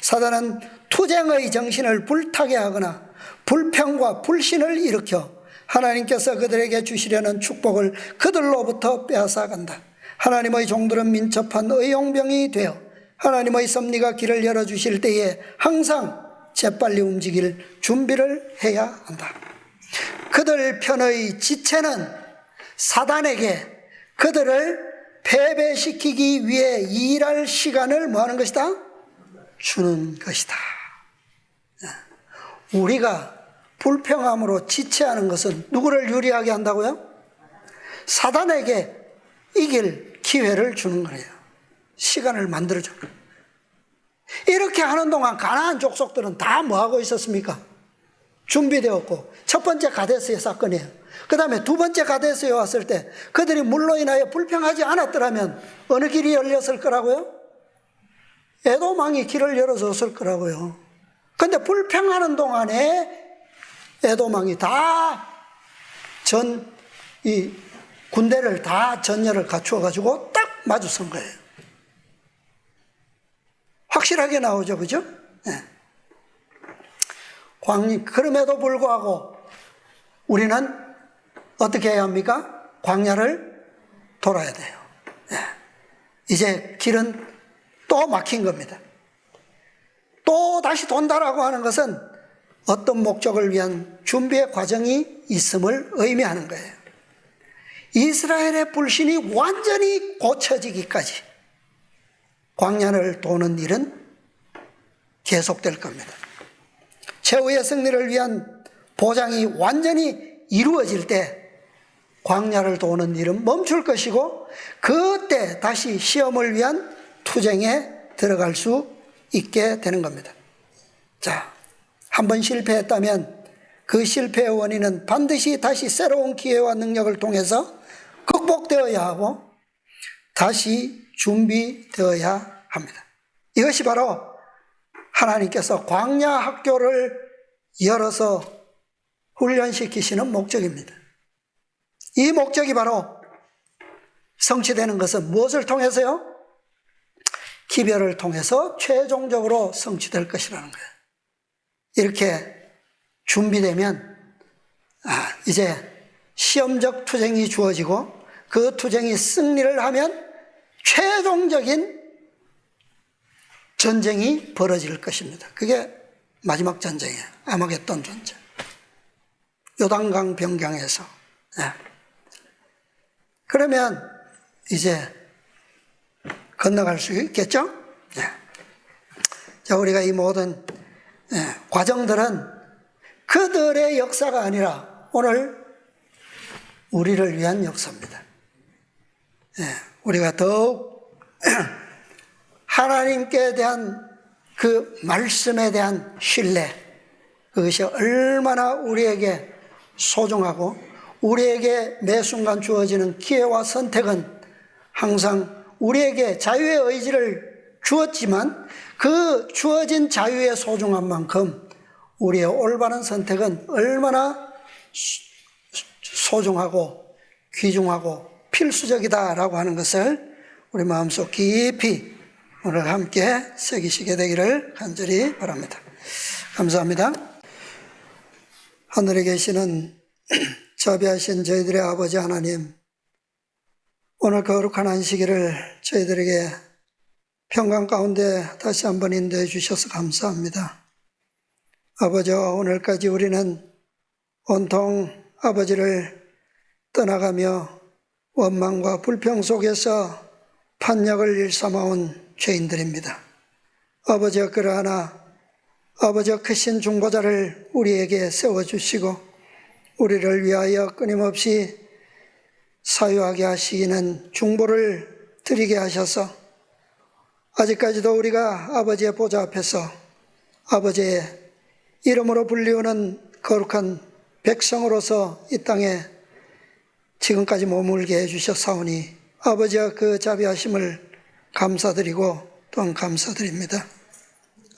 사단은 투쟁의 정신을 불타게 하거나 불평과 불신을 일으켜 하나님께서 그들에게 주시려는 축복을 그들로부터 빼앗아간다. 하나님의 종들은 민첩한 의용병이 되어 하나님의 섭리가 길을 열어주실 때에 항상 재빨리 움직일 준비를 해야 한다. 그들 편의 지체는 사단에게 그들을 패배시키기 위해 일할 시간을 뭐하는 것이다? 주는 것이다. 우리가 불평함으로 지체하는 것은 누구를 유리하게 한다고요? 사단에게 이길 기회를 주는 거예요. 시간을 만들어주는 거예요. 이렇게 하는 동안 가나안 족속들은 다 뭐하고 있었습니까? 준비되었고 첫 번째 가데스의 사건이에요. 그 다음에 두 번째 가데스에 왔을 때 그들이 물로 인하여 불평하지 않았더라면 어느 길이 열렸을 거라고요? 에돔 왕이 길을 열어줬을 거라고요. 그런데 불평하는 동안에 에돔 왕이 다 이 군대를 다 전열을 갖추어 가지고 딱 마주선 거예요. 확실하게 나오죠, 그죠? 네. 그럼에도 불구하고 우리는 어떻게 해야 합니까? 광야를 돌아야 돼요. 네. 이제 길은 또 막힌 겁니다. 또 다시 돈다라고 하는 것은 어떤 목적을 위한 준비의 과정이 있음을 의미하는 거예요. 이스라엘의 불신이 완전히 고쳐지기까지 광야를 도는 일은 계속될 겁니다. 최후의 승리를 위한 보장이 완전히 이루어질 때 광야를 도는 일은 멈출 것이고 그때 다시 시험을 위한 투쟁에 들어갈 수 있게 되는 겁니다. 자, 한번 실패했다면 그 실패의 원인은 반드시 다시 새로운 기회와 능력을 통해서 극복되어야 하고 다시 준비되어야 합니다. 이것이 바로 하나님께서 광야 학교를 열어서 훈련시키시는 목적입니다. 이 목적이 바로 성취되는 것은 무엇을 통해서요? 기별을 통해서 최종적으로 성취될 것이라는 거예요. 이렇게 준비되면 이제 시험적 투쟁이 주어지고 그 투쟁이 승리를 하면 최종적인 전쟁이 벌어질 것입니다. 그게 마지막 전쟁이에요. 아마겟돈 전쟁. 요단강 변경에서. 그러면 이제 건너갈 수 있겠죠? 자, 우리가 이 모든 과정들은 그들의 역사가 아니라 오늘 우리를 위한 역사입니다. 우리가 더욱 하나님께 대한 그 말씀에 대한 신뢰, 그것이 얼마나 우리에게 소중하고 우리에게 매 순간 주어지는 기회와 선택은 항상 우리에게 자유의 의지를 주었지만 그 주어진 자유의 소중한 만큼 우리의 올바른 선택은 얼마나 소중하고 귀중하고 필수적이다라고 하는 것을 우리 마음속 깊이 오늘 함께 새기시게 되기를 간절히 바랍니다. 감사합니다. 하늘에 계시는 자비하신 저희들의 아버지 하나님, 오늘 거룩한 안식일을 저희들에게 평강 가운데 다시 한번 인도해 주셔서 감사합니다. 아버지, 오늘까지 우리는 온통 아버지를 떠나가며 원망과 불평 속에서 판역을 일삼아온 죄인들입니다. 아버지, 그러하나 아버지 크신 중보자를 우리에게 세워주시고 우리를 위하여 끊임없이 사유하게 하시기는 중보를 드리게 하셔서 아직까지도 우리가 아버지의 보좌 앞에서 아버지의 이름으로 불리우는 거룩한 백성으로서 이 땅에 지금까지 머물게 해주셨사오니 아버지의 그 자비하심을 감사드리고 또한 감사드립니다.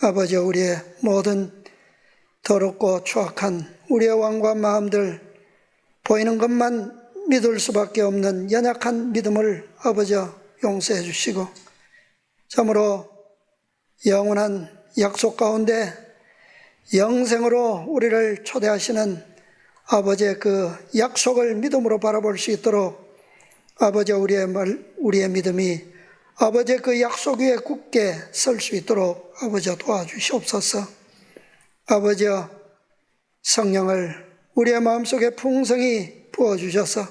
아버지, 우리의 모든 더럽고 추악한 우리의 완고한 마음들, 보이는 것만 믿을 수밖에 없는 연약한 믿음을 아버지 용서해 주시고 참으로 영원한 약속 가운데 영생으로 우리를 초대하시는 아버지의 그 약속을 믿음으로 바라볼 수 있도록 아버지, 우리의 믿음이 아버지의 그 약속 위에 굳게 설 수 있도록 아버지 도와주시옵소서. 아버지, 성령을 우리의 마음속에 풍성히 부어주셔서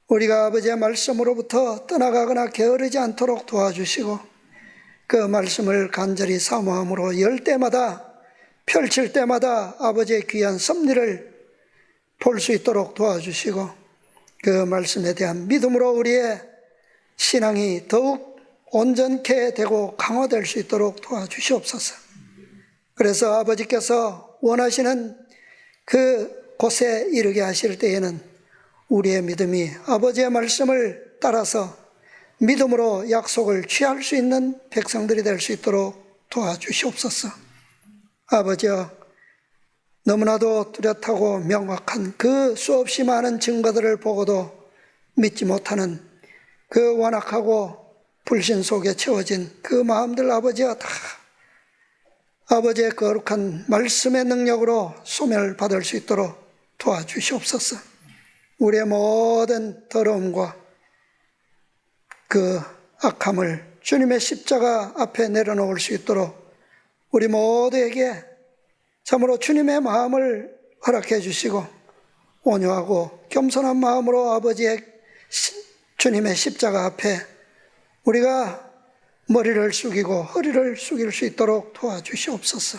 우리가 아버지의 말씀으로부터 떠나가거나 게으르지 않도록 도와주시고 그 말씀을 간절히 사모함으로 열 때마다 펼칠 때마다 아버지의 귀한 섭리를 볼 수 있도록 도와주시고 그 말씀에 대한 믿음으로 우리의 신앙이 더욱 온전케 되고 강화될 수 있도록 도와주시옵소서. 그래서 아버지께서 원하시는 그 곳에 이르게 하실 때에는 우리의 믿음이 아버지의 말씀을 따라서 믿음으로 약속을 취할 수 있는 백성들이 될 수 있도록 도와주시옵소서. 아버지여, 너무나도 뚜렷하고 명확한 그 수없이 많은 증거들을 보고도 믿지 못하는 그 완악하고 불신 속에 채워진 그 마음들 아버지여, 다 아버지의 거룩한 말씀의 능력으로 소멸받을 수 있도록 도와주시옵소서. 우리의 모든 더러움과 그 악함을 주님의 십자가 앞에 내려놓을 수 있도록 우리 모두에게 참으로 주님의 마음을 허락해 주시고 온유하고 겸손한 마음으로 아버지의 주님의 십자가 앞에 우리가 머리를 숙이고 허리를 숙일 수 있도록 도와주시옵소서.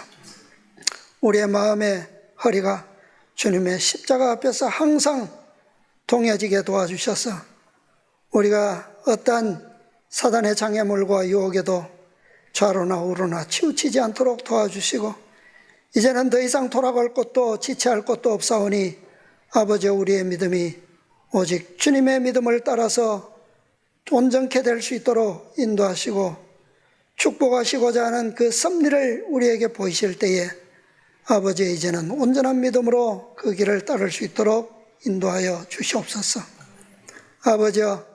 우리의 마음의 허리가 주님의 십자가 앞에서 항상 동해지게 도와주셔서 우리가 어떠한 사단의 장애물과 유혹에도 좌로나 우로나 치우치지 않도록 도와주시고 이제는 더 이상 돌아갈 곳도 지체할 곳도 없사오니 아버지 우리의 믿음이 오직 주님의 믿음을 따라서 온전케 될 수 있도록 인도하시고 축복하시고자 하는 그 섭리를 우리에게 보이실 때에 아버지 이제는 온전한 믿음으로 그 길을 따를 수 있도록 인도하여 주시옵소서. 아버지여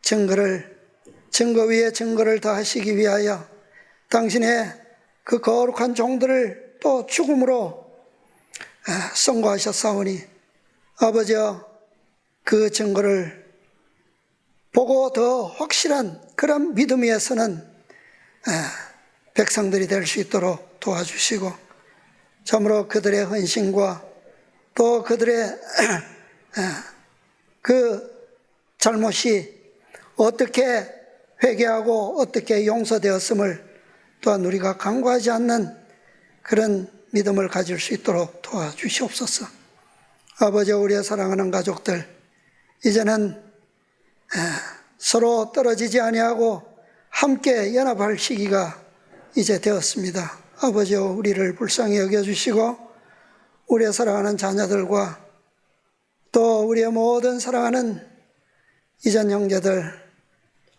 증거 위에 증거를 더하시기 위하여 당신의 그 거룩한 종들을 또 죽음으로 선고하셨사오니 아버지여 그 증거를 보고 더 확실한 그런 믿음 위에 서는 백성들이 될 수 있도록 도와주시고 참으로 그들의 헌신과 또 그들의 그 잘못이 어떻게 회개하고 어떻게 용서되었음을 또한 우리가 간과하지 않는 그런 믿음을 가질 수 있도록 도와주시옵소서. 아버지 우리의 사랑하는 가족들 이제는 서로 떨어지지 아니하고 함께 연합할 시기가 이제 되었습니다. 아버지여 우리를 불쌍히 여겨주시고 우리의 사랑하는 자녀들과 또 우리의 모든 사랑하는 이전 형제들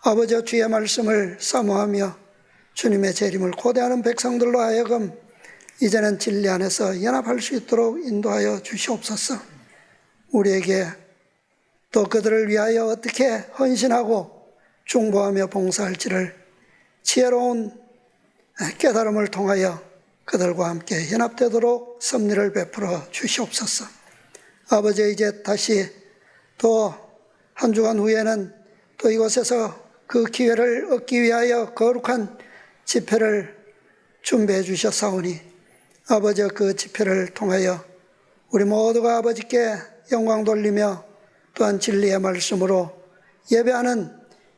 아버지여 주의 말씀을 사모하며 주님의 재림을 고대하는 백성들로 하여금 이제는 진리 안에서 연합할 수 있도록 인도하여 주시옵소서. 우리에게 또 그들을 위하여 어떻게 헌신하고 중보하며 봉사할지를 지혜로운 깨달음을 통하여 그들과 함께 연합되도록 섭리를 베풀어 주시옵소서. 아버지 이제 다시 또 한 주간 후에는 또 이곳에서 그 기회를 얻기 위하여 거룩한 집회를 준비해 주셨사오니 아버지 그 집회를 통하여 우리 모두가 아버지께 영광 돌리며 또한 진리의 말씀으로 예배하는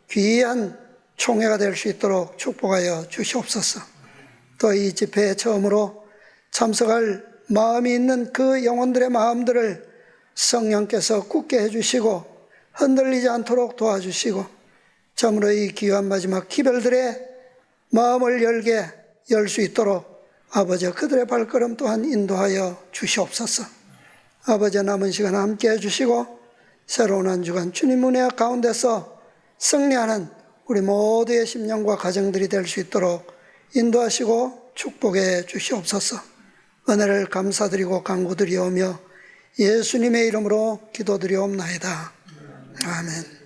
귀한 총회가 될 수 있도록 축복하여 주시옵소서. 또 이 집회에 처음으로 참석할 마음이 있는 그 영혼들의 마음들을 성령께서 굳게 해주시고 흔들리지 않도록 도와주시고 참으로 이 귀한 마지막 기별들의 마음을 열 수 있도록 아버지 그들의 발걸음 또한 인도하여 주시옵소서. 아버지 남은 시간 함께 해주시고 새로운 한 주간 주님 은혜 가운데서 승리하는 우리 모두의 심령과 가정들이 될 수 있도록 인도하시고 축복해 주시옵소서. 은혜를 감사드리고 간구드리오며 예수님의 이름으로 기도드리옵나이다. 아멘.